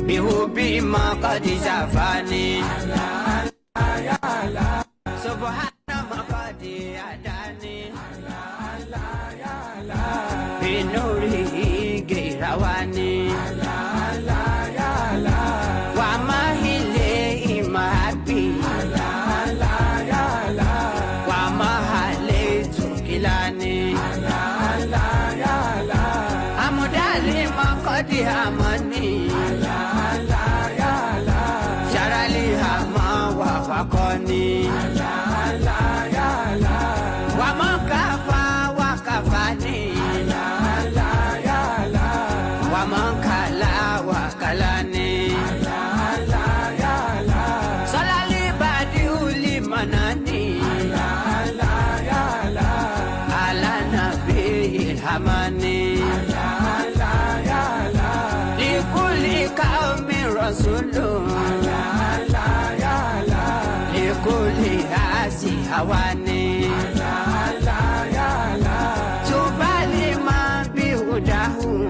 Bihubi makadi Shafani Subhana makadi adani Binuri girawani Wa mahile imahabi Wa mahale tukilani Amudali makadi amani Sharali hama wafakoni Wamakafa wakafani Wamankala wakalani Salali badi ulimanani Ala nabi hamani Likuli kaumi rasulu Likuli hasi hawani Tubali mabi udahu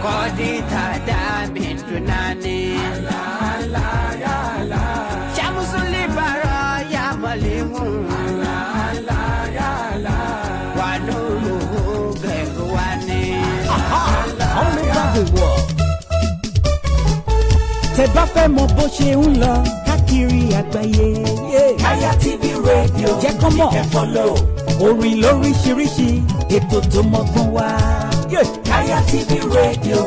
Kodi tada bintunani Shamusuli bara ya malihu Wanuru geruani All over the world. Tẹ́ bá fẹ́ mọ bó ṣe ń lọ káàkiri àgbáyé. Kaya TV radio jẹ́ kọ́ mọ̀ ẹ follow. orin lóríṣiríṣi ètò tó mọ́gbọ́n wá. Kaya TV radio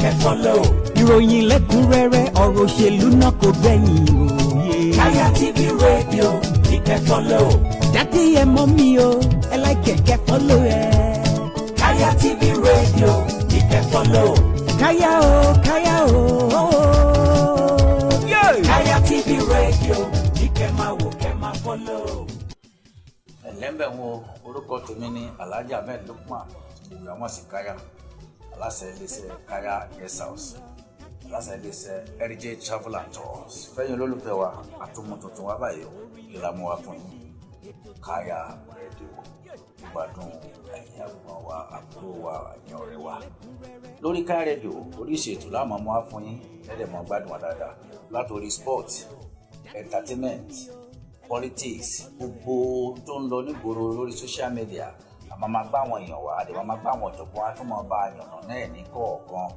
ẹ follow. ìròyìn lẹ́kùnrẹ́rẹ́ ọ̀rọ̀ òṣèlú náà kò gbẹ̀yìn òye. Kaya TV radio ẹ follow. dádì ẹ mọ̀ mi o ẹ like kẹ́ follow ẹ. Kaya TV radio ẹ follow. Kaya o Kaya o. Kaya TV radio ẹ máa wò kẹ́ máa follow. Ẹ̀lẹ́mbẹ̀ wo orúkọ tèmi ní Alhaji Ahmed Lukman ìgbàmọ̀ sí Kaya aláṣẹ iléeṣẹ́ Kaya guest house aláṣẹ iléeṣẹ́ RJ travel and tours fẹ́yìn olólùfẹ́ wa àtúmọ̀ tuntun wa báyìí ìlàmú wa fún yín Kaya rédíò gbádùn ẹ̀yìn àgbọ̀n wa àbúrò wa ẹ̀yìn ọ̀rẹ́ wa lórí Kaya rédíò oríṣi ètò láàmú wa fún yín ẹ̀dẹ̀mọ̀ gbádùn wa dáadáa látòrí sport entertainment politics gbogbo tó ń lọ nígboro lórí social media àmọ́ máa gbá àwọn èèyàn wá àdèmọ́ máa gbá àwọn ọ̀jọ̀gbọ́n àtúmọ̀ bá yànnà náà ní kọ̀ọ̀kan.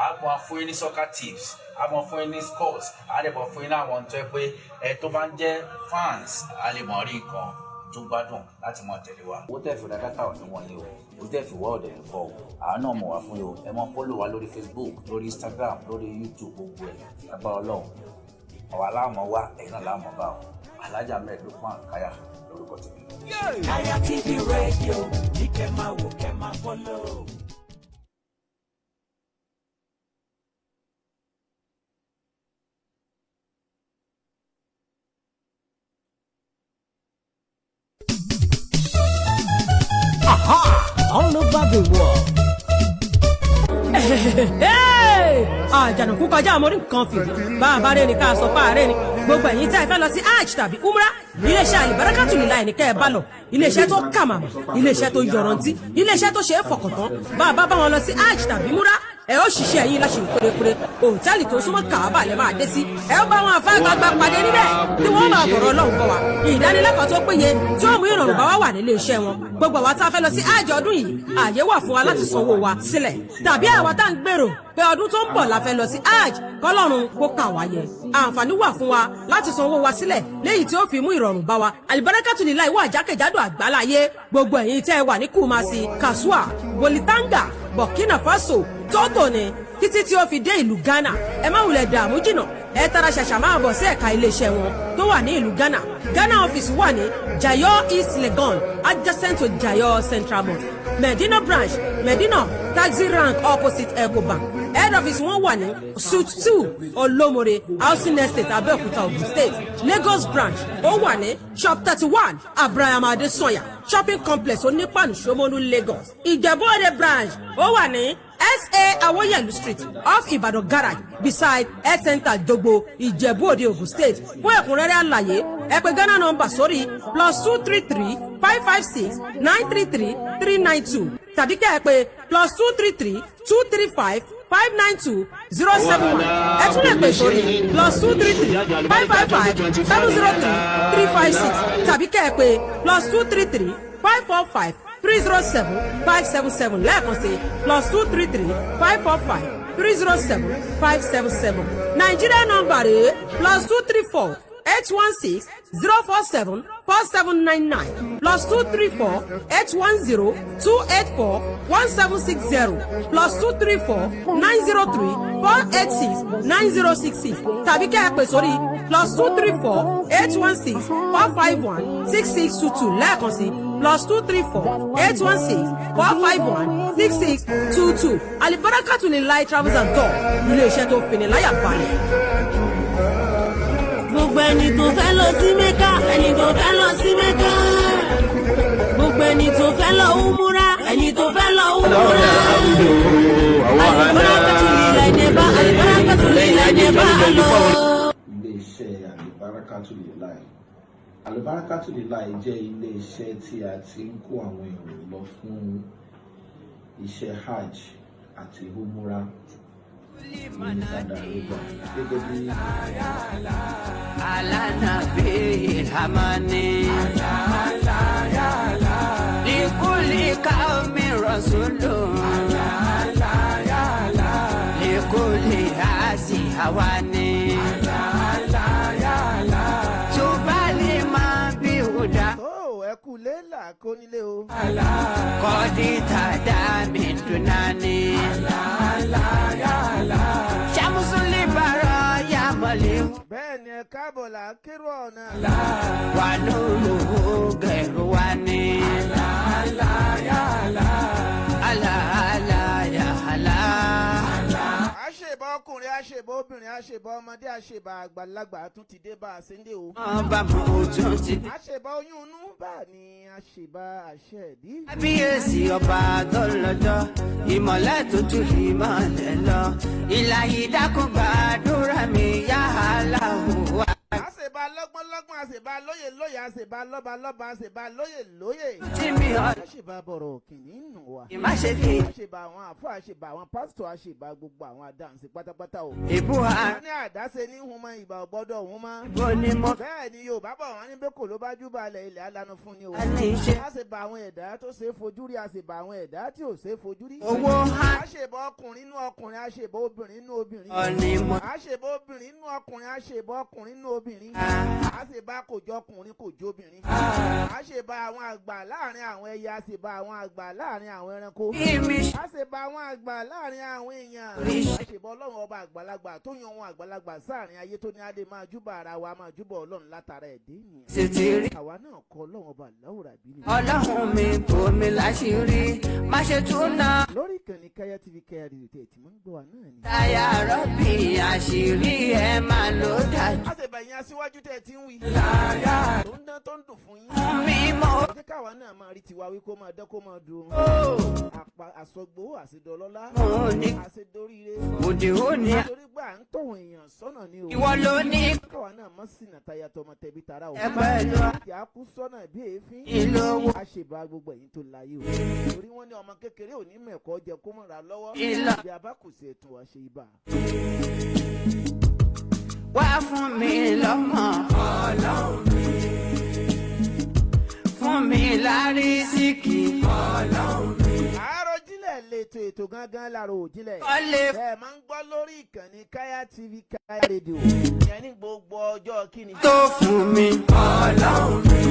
àmọ́ fún yín ní soccer tips àmọ́ fún yín ní sports àdèmọ́ fún yín láwọn tó ẹ pé ẹ tó bá ń jẹ́ fans àlèmọ́ rí nǹkan tó gbádùn láti mọ tẹ̀lé wa. owó tẹ̀ fi ra dátà ò ní wọ̀nyí o owó tẹ̀ fi wá ọ̀dẹ̀ ní fọ́ o àwọn náà mọ̀ wá fún yín o ẹ mọ́ fọ́lọ̀ wa lórí Facebook lórí Instagram lórí YouTube gbogbo ẹ̀ lágbára Ọlọ́run àwa láàmú wa ẹ̀yin náà láàmú bá o Alhaji Ahmed Lukman Kaya lórúkọ tèmi. Kaya TV radio kẹ́ máa wò kẹ́ máa follow. All over the world. Àjànàkú kọjá àmọ́rí nǹkan fìdí bá a bá rẹ̀ ní ká sọ pa àárẹ̀ ni gbogbo ẹ̀yin tí ẹ fẹ́ lọ sí hajj tàbí umrah iléeṣẹ́ Al-Barakatulillah ní kẹ́ ẹ bá lọ iléeṣẹ́ tó kà màmá iléeṣẹ́ tó yọrantí iléeṣẹ́ tó ṣe é fọkàntán bá a bá wọn lọ sí hajj tàbí umrah ẹ ó ṣiṣẹ́ yín láṣẹ ìpèrèpèrè òtẹ́ẹ̀lì tó súnmọ́ Kaaba lẹ́ máa dé sí ẹ ó bá wọn àfáàgbàgbà pàdé níbẹ̀ tí wọ́n máa fọ̀rọ̀ Ọlọ́run bọ̀ wá ìdánilẹ́kọ̀ọ́ tó péye tí ó mú ìrọ̀rùn bá wá wà nílé iṣẹ́ wọn gbogbo àwa tá a fẹ́ lọ sí hajj ọdún yìí ààyè wà fún wa láti sanwó wa sílẹ̀ tàbí àwa tá à ń gbèrò pé ọdún tó ń bọ̀ la fẹ́ lọ sí hajj kọ́lọ́run kó kà wá yẹ àǹfààní wà fún wa láti sanwó wa sílẹ̀ léyìí tí ó fi mú ìrọ̀rùn bá wa Al-Barakatulillah wà jákèjádò àgbáláyé gbogbo ẹ̀yin tẹ́ ẹ wà ní Kumasi Kasua Bolitanga Burkina Faso Togo ni títí tí ó fi dé ìlú Ghana ẹ má wulẹ̀ dààmú jìnnà ẹ tara ṣàṣà máa bọ̀ sí ẹ̀ka iléeṣẹ́ wọn tó wà ní ìlú Ghana ọ́fíìsì wà ní Jayo East Legon adjacent to Jayo Central Mosque Medina branch Medina taxi rank opposite Ecobank head office wọn wà ní suite 2 Olomore housing estate Abeokuta Ogun State Lagos branch ó wà ní shop 31 Abraham Adesanya shopping complex Onípàánù Ṣómólú Lagos Ìjẹ̀bú-Òde branch ó wà ní SA Awoyelu Street off Ibadan Garage beside Health Center Jogbo Ìjẹ̀bú-Òde Ogun State. Fún ẹ̀kúnrẹ́rẹ́ àlàyé ẹ pè Ghana number sórí +233 556 933 392 tàbí kẹ́ ẹ pè +233 235 592 071. Ẹ tún lè pè sórí +233 555 703 356 tàbí kẹ́ ẹ pè +233 545 307 577 lẹ́ẹ̀kan sí +233 545 307 577. Nàìjíríà nọ́mbà rèé +234 816 047 4799 +234 810 284 1760 +234 903 486 9066 tàbí kẹ́ ẹ pè sórí +234 816 451 6622 lẹ́ẹ̀kan sí +234 816 451 6622. Alibarakatu Lillahi Travels and Tours ilé-iṣẹ́ tó fini láyà balẹ̀. Gbogbo ẹni tó fẹ́ lọ sí Mẹ́kà, ẹni tó fẹ́ lọ sí Mẹ́kà. Gbogbo ẹni tó fẹ́ lọ Umura, ẹni tó fẹ́ lọ Umura. Alibarakatu Lillahi neba, Alibarakatu Lillahi neba alo. Ilé-iṣẹ́ Alibarakatu Lillahi. Alibarakatu Lillahi jẹ́ ilé-iṣẹ́ tí a ti ń kó àwọn èrò lọ fún iṣẹ́ hajj àti umura. Alanabi Hamani Likuli kaumi rasulu Likuli hasi hawani Tubali mabiuda ẹ kú lélà kó nílé o. Kọ́dí tàdá mi dunani. Ṣàmùsùlì bàrọ̀ yà mọ̀lẹ́. bẹ́ẹ̀ ni ẹ káàbọ̀ là ń kérò ọ̀nà. Wà lóru gẹ̀rù wa ni. àṣebà ọkùnrin àṣebà obìnrin àṣebà ọmọdé àṣebà àgbàlagbà tún ti dé bá a ṣe ń dé o. Ọba mo tún ti dé. àṣebà oyún inú bá ní àṣebà àṣẹ ìdí. Kábíyèsí ọba tó lọ́jọ́, ìmọ̀lẹ̀ tó tún ìmọ̀lẹ̀ lọ. Ìlàyé dákun gbàdúrà mi yá aláwọ̀ wá. àṣebà lọ́gbọ́nlọ́gbọ́n àṣebà lóyè lóyè àṣebà lọ́balọ́ba àṣebà lóyè lóyè. Tí mi ọ̀ àṣebà bọ̀rọ̀ kìíní nù wá. ìmáṣe fi àṣebà àwọn àfọ àṣebà àwọn pásítọ̀ àṣebà gbogbo àwọn adáhùnsí pátápátá o. ìbú wọ́n àrùn ní àdáṣe ní humọ ìbà ọ̀gbọ́dọ̀ humọ. bó ni mo bẹ́ẹ̀ ni Yorùbá bọ̀ wọ́n ní bẹ́ẹ̀ kò ló bá jú balẹ̀ ilẹ̀ alanu fún ni o. fẹ́ ní iṣẹ́. a ṣe bá àwọn ẹ̀dá tó ṣe é fojú rí, a ṣe bá àwọn ẹ̀dá tí ò ṣe é fojú rí. Owó há a ṣe bá ọkùnrin inú ọkùnrin, a ṣe bá obìnrin inú obìnrin. ọ̀nì mọ́. a ṣe bá obìnrin inú ọkùnrin, a ṣe bá ọkùnrin inú obìnrin. a ṣe bá kòjọ ọkùnrin kòjọ obìnrin. a ṣe bá àwọn àgbà láàrin àwọn ẹyẹ, a ṣe bá àwọn àgbà láàrin àwọn ẹranko. Ìmí a ṣe bá àwọn àgbà láàrin àwọn èèyàn. a ṣe bá Ọlọ́run ọba àgbàlagbà tó yan ohun àgbàlagbà sáàrin ayé tó ní adé máa júbà ara wa, máa júbà Ọlọ́run látara ẹ̀dẹ́ ènìyàn. sì ti rí. àwa náà kọ Ọlọ́run ọba láwùrà bí ni. Ọlọ́run mi bò mí láṣìírí, má ṣe tún ná. lórí ìkànnì Kaya TV Kaya Radio tí mo ń gbọ́ wa náà ni. Táyà rọ́bì àṣírí ẹ̀ máa ló dájú. a ṣe bẹ̀yìn aṣíwájú tẹ̀ tí ń wí. tó ń dán tó ń dùn fún yín. Mímọ́ ẹ jẹ́ káwa náà máa rí tiwa wí kó máa dán kó máa dùn. àsọgbó àṣedọ́lọ́lá mo ní àṣedóríire. òde òní. torí gbà ń tọ̀wọ̀n èèyàn sọ́nà ni o. Ìwọ ló ní káwa náà mọ̀ sínà táyà tọmọ tẹ̀bí tara o. ẹ pẹ̀lú ìyá kú sọ́nà bí èéfín. ìlówó a ṣe bá gbogbo ẹ̀yin tó láyé o. torí wọ́n ní ọmọ kékeré ò ní mẹ̀kọ́ jẹ kó mọ̀ra lọ́wọ́. Ìlà. ìbí abákùsì ètò àṣẹ ibà. wá fún mi lọ́mọ. Ọlọ́run mi. Fún mi lárísìkì. Ọlọ́run mi. Àròjinlẹ̀ lètò ètò gángan l'Arojinle. Kọ́lé ẹ máa ń gbọ́ lórí ìkànnì Kaya TV Kaya Radio. ìyẹn ní gbogbo ọjọ́ kíni. tó fún mi. Ọlọ́run mi.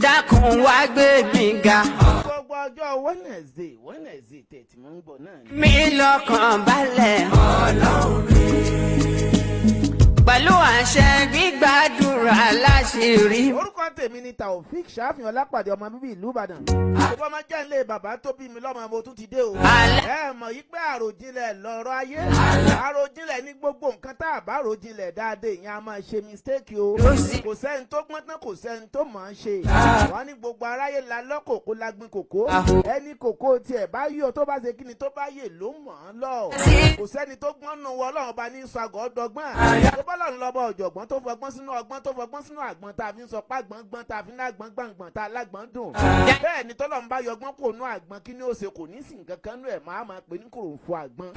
Dákun wá gbé mi ga. gbogbo ọjọ́ Wednesday tẹ̀tí mò ń gbọ́ náà ni. Mi lọ́kàn balẹ̀. Ọlọ́run mi. pẹ̀lú àṣẹ gbígbàdúrà láṣìírí. orúkọ tèmi ni Taofeek Shafihin Olapade ọmọ bíbí ìlú Ìbàdàn. àbúrò máa jẹ́ ilé bàbá tó bí mi lọ́mọ mo tún ti dé o. ẹ mọ̀ yí pé àròjinlẹ̀ lọ̀rọ̀ ayé. àròjinlẹ̀ ní gbogbo nǹkan tá a bá àròjinlẹ̀ dáadé ìyẹn a máa ṣe mistake o. kò sẹ́ni tó gbọ́n tán kò sẹ́ni tó mọ̀ ọ́n ṣe. wọ́n ní gbogbo aráyé la lọ́kòkó la gbin kòkó. ẹni kòkó tiẹ̀ bá yọ tó bá ṣe kíni tó bá yè ló mọ̀ ọ́n lọ. kò sẹ́ni tó gbọ́n nù wọ́ Ọlọ́run bá ní sọ̀gọ́ dọ́gbọ́n. tó bá lọ́run lọ́bọ̀ ọ̀jọ̀gbọ́n tó fọgbọ́n sínú ọgbọ́n tó fọgbọ́n sínú àgbọn tá a fi ń sọ pàgbọ́n gbọ́n tá a fi ń lágbọ́n gbàngbọ̀n tá a lágbọ́n dùn. bẹ́ẹ̀ ni tọ́lọ́run bá yọgbọ́n kò nú àgbọn kí ni ó ṣe kò ní sí nǹkan kan nú ẹ̀ máa pè ní kòròfo àgbọn.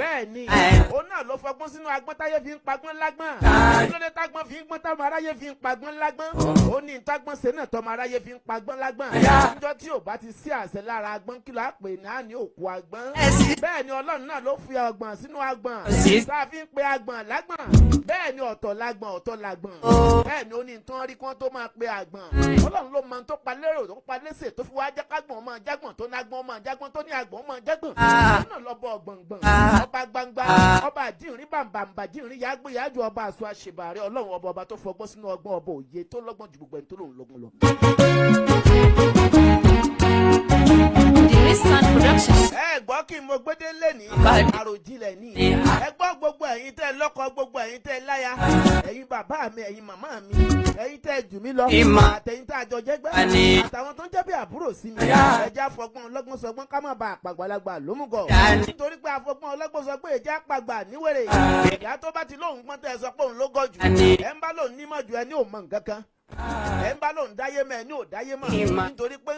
bẹ́ẹ̀ ni òun náà ló fọgbọ́n sínú àgbọn táyé fi ń pagbọ́n lágbọ́n. lóde tágbọ́n fi ń gbọ́n táwọn aráyé fi ń pagbọ́n lágbọ́n. ó ní tágbọ́n ṣe náà tọ́mọ aráyé fi ń pagbọ́n lágbọ́n. níjọ́ tí ò bá ti sí àṣẹ lára agbọ́n kí ló á pè náà ní òkú agbọ́n. bẹ́ẹ̀ ni Ọlọ́run náà ló fi ọgbọ̀n sínú agbọ̀n. tá a fi ń pe agbọ̀n lágbọ̀n. bẹ́ẹ̀ ni ọ̀tọ̀ lágbọ̀n ọ̀tọ̀ lágbọ̀n. bẹ́ẹ̀ ni ó ní tán rí kí wọ́n tó máa pe àgbọ̀n. Ọlọ́run ló mọ tó pa lérò tó pa lẹ́sẹ̀ tó fi wá jẹ́ kágbọ̀n ọmọ jágbọ̀n tó nágbọ̀n ọmọ jágbọ̀n tó ní àgbọ̀n ọmọ jágbọ̀n. ọ̀nà lọ́bọ̀ ọ̀gbọ̀ngbọ̀n ọba gbangba ọba àdìrín bàǹbàǹbà àdìrín yàgbé yàjọ ọba àṣọ àṣebàárẹ̀ Ọlọ́run ọba tó fọgbọ́n sínú ọgbọ́n ọba òye tó lọ́gbọ́n ju gbogbo ẹni tó lòun lọ́gbọ́n lọ. ẹ gbọ́ kí n mo gbédé lẹ́ni àròjinlẹ̀ ní. ẹ gbọ́ gbogbo ẹ̀yin tẹ́ lọ́kọ gbogbo ẹ̀yin tẹ́ láya ẹ̀yin bàbá mi ẹ̀yin màmá mi ẹ̀yin tẹ́ jù mí lọ àtẹ̀yin tẹ́ àjọ jẹ́gbẹ́ àtàwọn tó ń jẹ́ bí àbúrò sí mi. ẹja fọgbọ́n ọlọ́gbọ́n sọgbọ́n ká má ba àpàgbàlagbà lómùgọ̀ nítorí pé àfọgbọ́n ọlọ́gbọ́n sọ pé ẹja àpàgbà níwèrè ìyá tó bá ti lóhùn gbọ́n tẹ́ sọ pé òun ló gọ̀ jù ẹ̀ ń bá lóhùn nímọ̀ jù ẹ ní òun mọ̀ nǹkan kan ẹ ń bá lòun dáyé mọ́ ẹ ní ò dáyé mọ́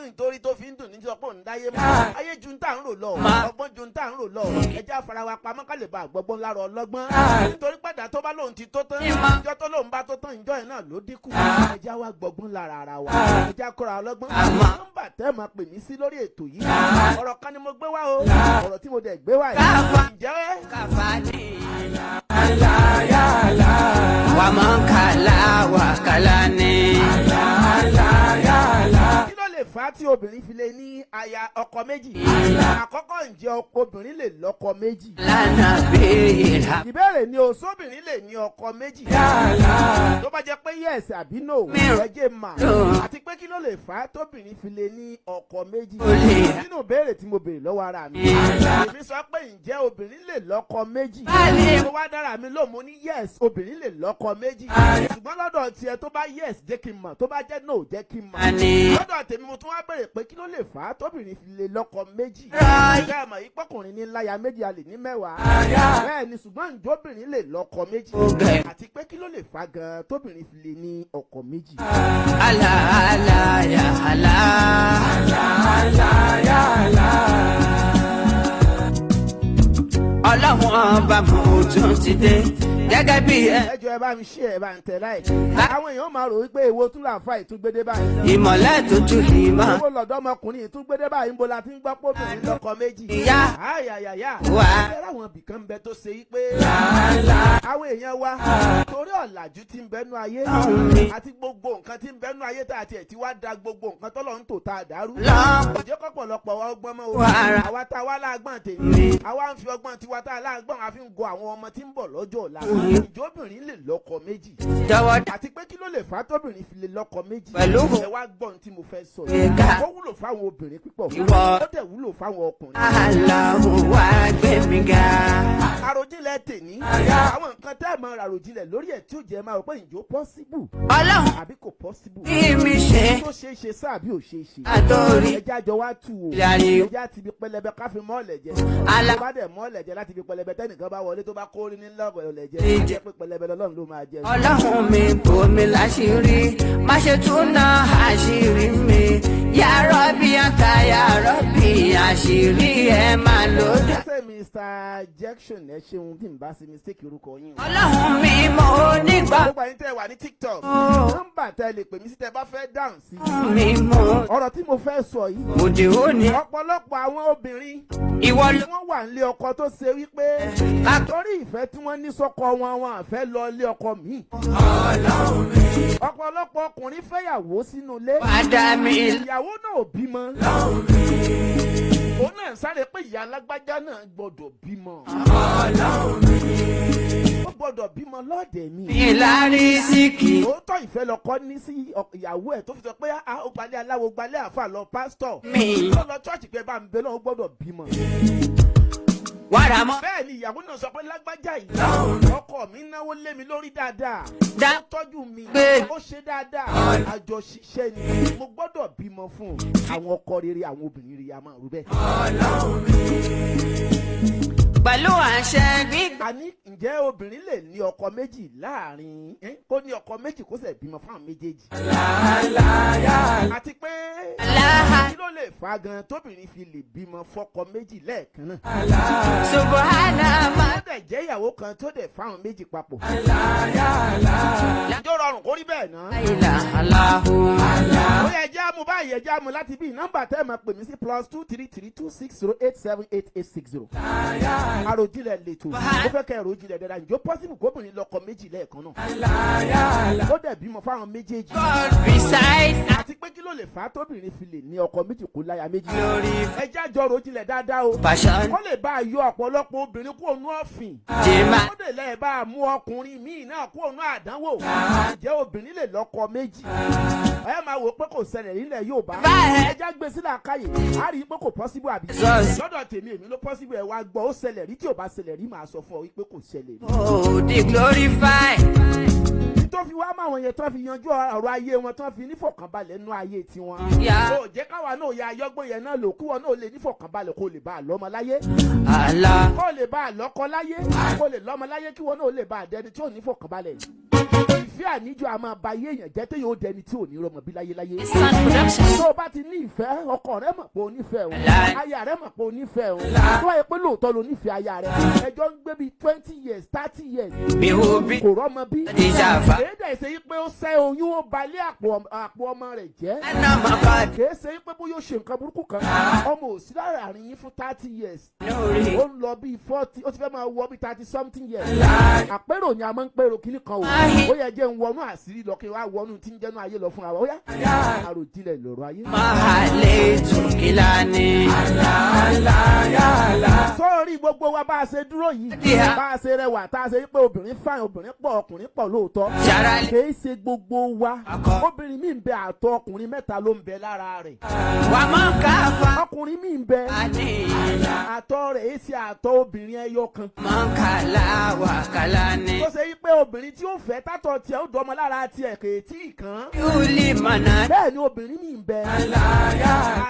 nítorí tó fi ń dùn níjọ́ pé òun dáyé mọ́ ayé ju ń tà ń rò lọ ọgbọ́n ju ń tà ń rò lọ ẹjẹ́ afarawa pamọ́ ká lè bá àgbọ̀gbọ́n lára ọlọ́gbọ́n nítorí padà tó bá lòun ti tó tán ìjọ tó lòun bá tó tán ìjọ yẹn náà ló dínkù ẹjẹ́ wa gbọ̀gbọ́n lára ara wa ẹjẹ́ akọ́ra ọlọ́gbọ́n nọ́mbà tẹ́ máa pè mí sí lórí ètò yìí ọ̀rọ̀ kan ni mo gbé wá o ọ̀rọ̀ tí mo dẹ̀ gbé wá yìí ǹjẹ́ wà máa ń kàlà wà kàlà ni. kí ló lè fà á tí obìnrin fi lè ní aya ọkọ méjì? àkọ́kọ́ ǹjẹ́ obìnrin lè lọ́kọ méjì? lánàá béèrè. ìbéèrè ni o sóbìnrin lè ní ọkọ méjì. tó bá jẹ́ pé yes àbí no ẹjẹ́ mà àti pé kí ló lè fà á tóbìnrin fi lè ní ọkọ méjì? nínú ìbéèrè tí mo béèrè lọ́wọ́ ara mi èmi sọ pé ǹjẹ́ obìnrin lè lọ́kọ méjì? mo wá dára mi lóhùn mo ní yes obìnrin lè lọ́kọ méjì ṣùgbọ́n lọ́dọ̀ tiẹ̀ tó bá yes jẹ́ kí n mọ̀ tó bá jẹ́ no jẹ́ kí n mọ̀ lọ́dọ̀ tèmi mo tún wá béèrè pé kí ló lè fà á tóbìnrin fi lè lọ́kọ méjì? bẹ́ẹ̀ mọ̀ ìpọ́kùnrin ní láya méjì a lè ní mẹ́wàá bẹ́ẹ̀ ni ṣùgbọ́n ǹjọ́bìnrin lè lọ́kọ méjì àti pé kí ló lè fà á gan tóbìnrin fi lè ní ọkọ méjì? àlà àlà yà àlà àlà yà àlà. Ọlọ́run ọba mo tún ti dé gẹ́gẹ́ bí ẹ. ẹjọ́ ẹ bá mi ṣe ẹ bá ń tẹ láì. àwọn èèyàn máa rò wípé èwo tún láǹfà ìtúgbédé báyìí. ìmọ̀lẹ́ tuntun ìmọ̀. owó lọ́dọ́mọkùnrin ìtúgbédé báyìí ń bo la ti ń gbọ́ pómìnir lọ́kọ méjì. ìyá àyàyàyà. wà. ẹ láwọn ibìkan bẹ tó ṣe yí pé. àwọn èèyàn wa torí ọ̀làjú ti ń bẹnu ayé. àti gbogbo nǹkan ti ń bẹnu ayé tá àti ẹ̀ ti wá da gbogbo nǹkan tọ́lọ́ ń tò tá a dàrú. òjò kọ́pọ̀lọpọ̀ wa ọgbọ́n mọ́ o. àwa tá a wá láàgbọ́n tèmi. àwa ń fi ọgbọ́n tiwa tá a láàgbọ́n àfi ń go àwọn ọmọ tí ń bọ̀ lọ́jọ́ ọ̀la. ìjọbìnrin lè lọ́kọ méjì. jọ̀wọ́ àti pé kí ló lè fà á tóbìnrin fi lè lọ́kọ méjì. pẹ̀lú ẹ wá gbọ́ ohun tí mo fẹ́ sọ yìí. ó wúlò fáwọn obìnrin púpọ̀. ó dẹ̀ wúlò fáwọn ọkùnrin. aláwọ̀ wá gbé mi ga. àròjinlẹ̀ tèmi. àwọn nǹkan tẹ́ ẹ̀ máa ràròjinlẹ̀ lórí ẹ̀ tí ó jẹ́ máa rò pé ìjó possible. Ọlọ́run àbí kò possible. kí mi ṣe. tó ṣe é ṣe sáà bí ò ṣe é ṣe. àtòrí. ẹja jọ wá tù o. Yàrá. ẹja ti fi pẹlẹbẹ ká fi mọ́ọ̀lẹ̀ jẹ. Àlà. tó bá dẹ̀ mọ́ọ̀lẹ̀ jẹ láti fi pẹlẹbẹ tẹ́nìkan bá wọlé tó bá kórìí ní lọ́ọ̀lẹ̀ jẹ. Ìjẹ. jẹ́ pé pẹlẹbẹ lọ́lọ́run ló máa jẹ. Ọlọ́run mi bò mí láṣìírí má ṣe tún ná àṣírí mi ya Rabbi anta ya Rabbi àṣírí ẹ máa lò dá. ṣe Mr. Jackson ẹ ṣeun tí n bá ṣe mistake orúkọ yín. Ọlọ́run mi mo nígbà. gbogbo àyín tẹ́ wà ní TikTok. nọ́mbà tẹ́ lè pè mí sí tẹ́ bá fẹ́ dáhùn sí. mi mo ọ̀rọ̀ tí mo fẹ́ sọ yìí. òde òní. ọ̀pọ̀lọpọ̀ àwọn obìnrin. ìwọ tí ló. wọ́n wà nílé ọkọ tó ṣe wípé. àtọ́rí ìfẹ́ tí wọ́n ní sọ́kọ wọn àfẹ́ lọ ilé ọkọ mi. ọ̀pọ̀lọpọ̀ ọkùnrin fẹ́yàwó sínú ilé. padà mi. ìyàwó náà ò bímọ. òun náà sáré pé ìyá alágbájá náà gbọ́dọ̀ bímọ. ó gbọ́dọ̀ bímọ lọ́ọ̀dẹ̀ mi. ìlàrí síkì. òótọ́ ìfẹ́ lọkọ ní sí ìyàwó ẹ̀ tó fi sọ pé ó gbalẹ̀ aláwo gbalẹ̀ àfà lọ pásítọ̀. ó lọ chọ́ọ̀chì pé bá ń bẹ lọ́wọ́ gbọ́dọ̀ bímọ. wàrà mọ́. bẹ́ẹ̀ ni ìyàwó náà sọ pé lágbájá yìí ọkọ mi náwó lé mi lórí dáadáa. ó tọ́jú mi ó ṣe dáadáa àjọṣiṣẹ́ ni mo gbọ́dọ̀ bímọ fún àwọn ọkọ rere àwọn obìnrin rere a máa rú bẹ́ẹ̀. pẹ̀lú àṣẹ gbígbà. a ní ǹjẹ́ obìnrin lè ní ọkọ méjì láàrin kó ní ọkọ méjì kó sì bímọ fún àwọn méjèèjì. àti pé kí ló lè fa gan tóbìnrin fi lè bímọ fọ́kọ méjì lẹ́ẹ̀kan náà. subhanallah. ó dẹ̀ jẹ́ ìyàwó kan tó dẹ̀ fáwọn méjì papọ̀. ìjọ rọrùn kó rí bẹ́ẹ̀ náà. ó yẹ ẹjẹ́ àmú báyìí ẹjẹ́ àmú láti bí nọ́mbà tẹ́ ẹ máa pè mí sí +23326087860. Àròjinlẹ̀ lètò ó fẹ́ kẹ́ Àròjinlẹ̀ dáadáa ǹjọ́ pọ́sibù kóbìnrin lọ́kọ méjì lẹ́ẹ̀kan náà. ó dẹ̀ bímọ fáwọn méjèèjì. àti pé kí ló lè fà á tóbìnrin fi lè ní ọkọ méjì kó láya méjì. ẹjẹ́ àjọ Àròjinlẹ̀ dáadáa o. kó lè bá a yọ ọ̀pọ̀lọpọ̀ obìnrin kúrò nú ọ̀fìn. ó lè lẹ́ẹ̀ bá a mú ọkùnrin míì náà kúrò nú àdánwò. ǹjẹ́ obìnrin lè lọ́kọ méjì? ẹ máa wò pé kò ṣẹlẹ̀ nílẹ̀ Yorùbá. ẹjẹ́ gbé sílẹ̀ àkáyè á rí i pé kò pọ́sibù àbí. lọ́dọ̀ tèmi èmi ló pọ́sibù ẹ̀ wá gbọ́ ó ṣẹlẹ̀ rí tí ò bá ṣẹlẹ̀ rí màá sọ fún ọ wípé kò ṣẹlẹ̀ rí. oh the glorify. tó fi wá máwọn yẹn tó fi yanjú ọ̀rọ̀ ayé wọn tó fi nífọ̀kànbalẹ̀ nú ayé tiwọn. ó jẹ́ káwa náà ya ayọ́gbọ́n yẹn náà lò kú wọn náà lè nífọ̀kànbalẹ̀ kó lè bá a lọ́mọ láyé. kó lè bá a lọ́kọ láyé kó lè lọ́mọ láyé kí wọn náà lè bá a dẹni tí ò nífọ̀kànbalẹ̀. ìfẹ́ àníjọ a máa ba ayé èèyàn jẹ́ tó yóò dẹni tí ò ní rọmọ bí láyé láyé. tó o bá ti ní ìfẹ́ ọkọ rẹ mọ̀ pé o nífẹ̀ẹ́ o aya rẹ mọ̀ pé o nífẹ̀ẹ́ o tó wáyé pé lóòótọ́ lo nífẹ̀ẹ́ aya rẹ ẹjọ́ ń gbé bíi 20 years 30 years kò rọ́mọ bí. èdè ṣe yí pé ó ṣẹ́ oyún ó balẹ̀ àpò ọmọ rẹ̀ jẹ́. kèé ṣe yí pé bóyá ó ṣe nǹkan burúkú kan ọmọ ò sí láàrin yín fún 30 years ó ń lọ bíi 40 ó ti fẹ́ máa wọ bíi 30 something years. àpérò ni a máa ń pérò kíní kan o ó yẹ jẹ́ ń wọnú àṣírí lọ kí wá wọnú tí ń jẹ́nu ayé lọ fúnra wa ó yá Àròjinlẹ̀ lọ̀rọ̀ ayé. máa lè tún kílá ní. sọ́ọ̀rì gbogbo wa bá a ṣe dúró yìí bá a ṣe rẹwà tá a ṣe pé obìnrin fáìn obìnrin pọ̀ ọkùnrin pọ̀ lóòótọ́ kìí ṣe gbogbo wa obìnrin mi ń bẹ àtọ̀ ọkùnrin mẹ́ta ló ń bẹ lára rẹ̀. wà á máa ń ká fa. ọkùnrin mi ń bẹ àtọ̀ rẹ̀ èyí ṣe àtọ̀ obìnrin ẹyọ kan. máa ń kàlà wà kàlà ní. tó ṣe yí pé obìnrin tí ó fẹ́ tátọ̀ tiẹ̀ ó dọ́mọ lára tiẹ̀ kèé tí ì kàn. yóò lè mọ̀nà. bẹ́ẹ̀ ni obìnrin mi ń bẹ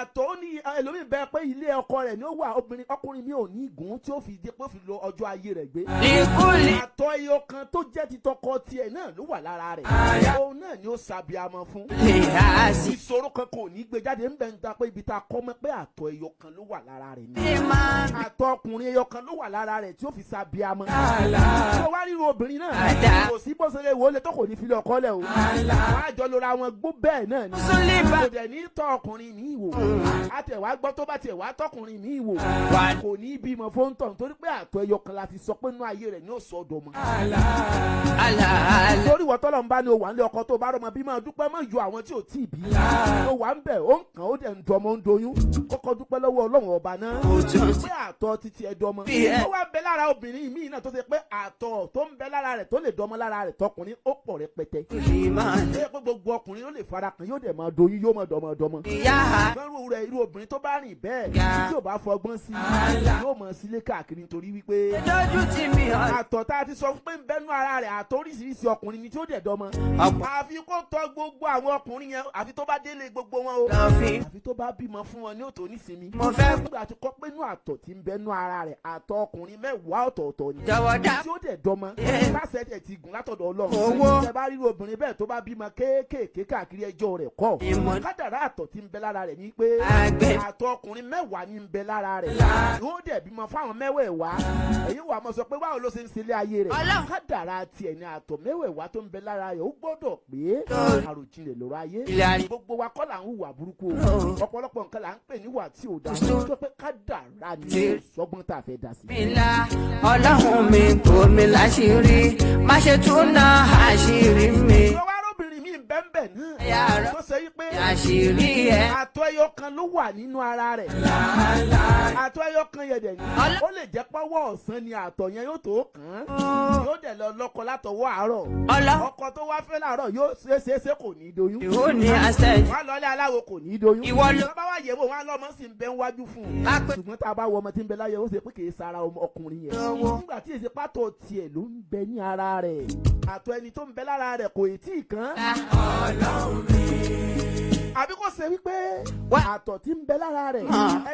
àtọ̀ ní ẹlòmíì bẹ pé ilé ọkọ rẹ̀ ni ó wà ọkùnrin mi ò ní ìgún tí ó fi dé pé ó fi lo ọjọ́ ayé rẹ̀ gbé. àtọ̀ ẹyọ kan tó jẹ́ ti tọkọ tiẹ̀ náà ló wà lára rẹ̀. òun náà ni ó ṣàbíamọ fún. ìṣòro kan kò ní gbé jáde ń bẹ̀ ń ta pé ibi tá a kọ́ mọ́ pé àtọ̀ ẹyọ kan ló wà lára rẹ̀ ni. àtọ̀ ọkùnrin ẹyọ kan ló wà lára rẹ̀ tí ó fi ṣàbíamọ. tó wá ríro obìnrin náà kò sí bó ṣe lè wò ó lè tó kò ní fi lè ọkọ lẹ̀ o. wọ́n á jọ lora wọn gbó bẹ́ẹ̀ náà ni. kò dẹ̀ ní tọ́ ọkùnrin mi wò. àtẹ̀wá gbọ́ tó bá tiẹ̀ wá tọkùnrin mi wò. kò ní bímọ fóńtọ̀ nítorí pé àtọ̀ ẹyọ kan la ti sọ pé nínú ayé rẹ̀ ní òsọ ọdọ mọ́. torí wọ́n tọ́lọ̀ ń bá ní o wà nílé ọkọ tó bá rọmọ bí máa dúpẹ́ mọ́ ju àwọn tí ò tí ì bí. o wà ń bẹ̀ ó ń kàn ó dẹ̀ ń dọmọ ń doyún kọ́kọ́ dúpẹ́ lọ́wọ́ Ọlọ́run ọba náà. pé àtọ̀ títí ẹ dọmọ. ó wá ń bẹ lára obìnrin míì náà tó ṣe pé àtọ̀ tó ń bẹ lára rẹ̀ tó lè dọmọ lára rẹ̀ tọkùnrin ó pọ̀ rẹpẹtẹ. ṣé pé gbogbo ọkùnrin ló lè fara kan yóò dẹ̀ máa doyún yóò máa dọmọ. fẹ́rù rẹ̀ irú obìnrin tó bá rìn bẹ́ẹ̀ tí ò bá fọgbọ́n sí yóò mọ̀ sílé káàkiri nítorí wípé àtọ̀ tá a ti sọ pé ń bẹ́nu ara rẹ̀ àtọ̀ oríṣiríṣi ọkùnrin ni tí ó dẹ̀ dọmọ. àfi kó tọ́ gbogbo àwọn ọkùnrin yẹn àfi tó bá délé gbogbo wọn o àfi tó bá bímọ fún wọn ní òtò nísìnyí. mo fẹ́ gbà tí kọ́ pé inú àtọ̀ tí ń bẹ́nu ara rẹ̀ àtọ̀ ọkùnrin mẹ́wàá ọ̀tọ̀ọ̀tọ̀ ni tí ó dẹ̀ dọmọ láṣẹ ẹ̀ ti gùn látọ̀dọ̀ Ọlọ́run. ṣe bá rí obìnrin bẹ́ẹ̀ tó bá bímọ kéékèèké káàkiri ẹjọ́ rẹ̀ kọ́ kádàrá àtọ̀ tí ń bẹ lára rẹ̀ ni pé àtọ̀ ọkùnrin mẹ́wàá ni ń bẹ lára rẹ̀ yóò dẹ̀ bímọ fáwọn mẹ́wẹ̀ẹ̀wá èyí wà mọ̀ sọ pé báwo ló ṣe ń ṣẹlẹ̀ ayé rẹ̀ kádàrá tiẹ̀ ni àtọ̀ mẹ́wẹ̀ẹ̀wá tó ń bẹ lára rẹ̀ ó gbọ́dọ̀ pé Àròjinlẹ̀ lọ̀rọ̀ ayé gbogbo wa kọ́ là ń hùwà burúkú ọ̀pọ̀lọpọ̀ nǹkan là ń pè níwà tí ò dáa tó pé kádàrá ni sọ́gbọ́n tá a fẹ́ dá sí. Ọlọ́run mi kò mi láṣìírí má ṣe tún ná àṣírí mi. obìnrin mi bẹ́ẹ̀nbẹ́ náà tó ṣe yí pé àṣírí ẹ̀ àtọ̀ ẹyọ kan ló wà nínú ara rẹ̀ àtọ̀ ẹyọ kan yẹn dẹ̀ ni ó lè jẹ́ pọ́wọ́ ọ̀sán ni àtọ̀ yẹn yóò tó kàn án yóò dẹ̀ lọ lọ́kọ látọwọ́ àárọ̀ ọkọ tó wá fẹ́ láàárọ̀ yóò ṣeéṣe kò ní doyún ìwọ ni àṣẹ wọ́n lọ́lé aláwo kò ní doyún ìwọ ló bá wà yẹ̀wò wọn lọ́mọ sì ń bẹ níwájú fún un ṣùgbọ́n tá a bá wọ ọmọ tí ń bẹ láyé ó ṣe pé kì í sara ọkùnrin yẹn nígbà tí èsì pátó tiẹ̀ ló ń bẹ ní ara rẹ̀ àtọ̀ ẹni tó ń bẹ lára rẹ̀ kò tí ì kàn àbí kò ṣe wípé àtọ̀ tí ń bẹ lára rẹ̀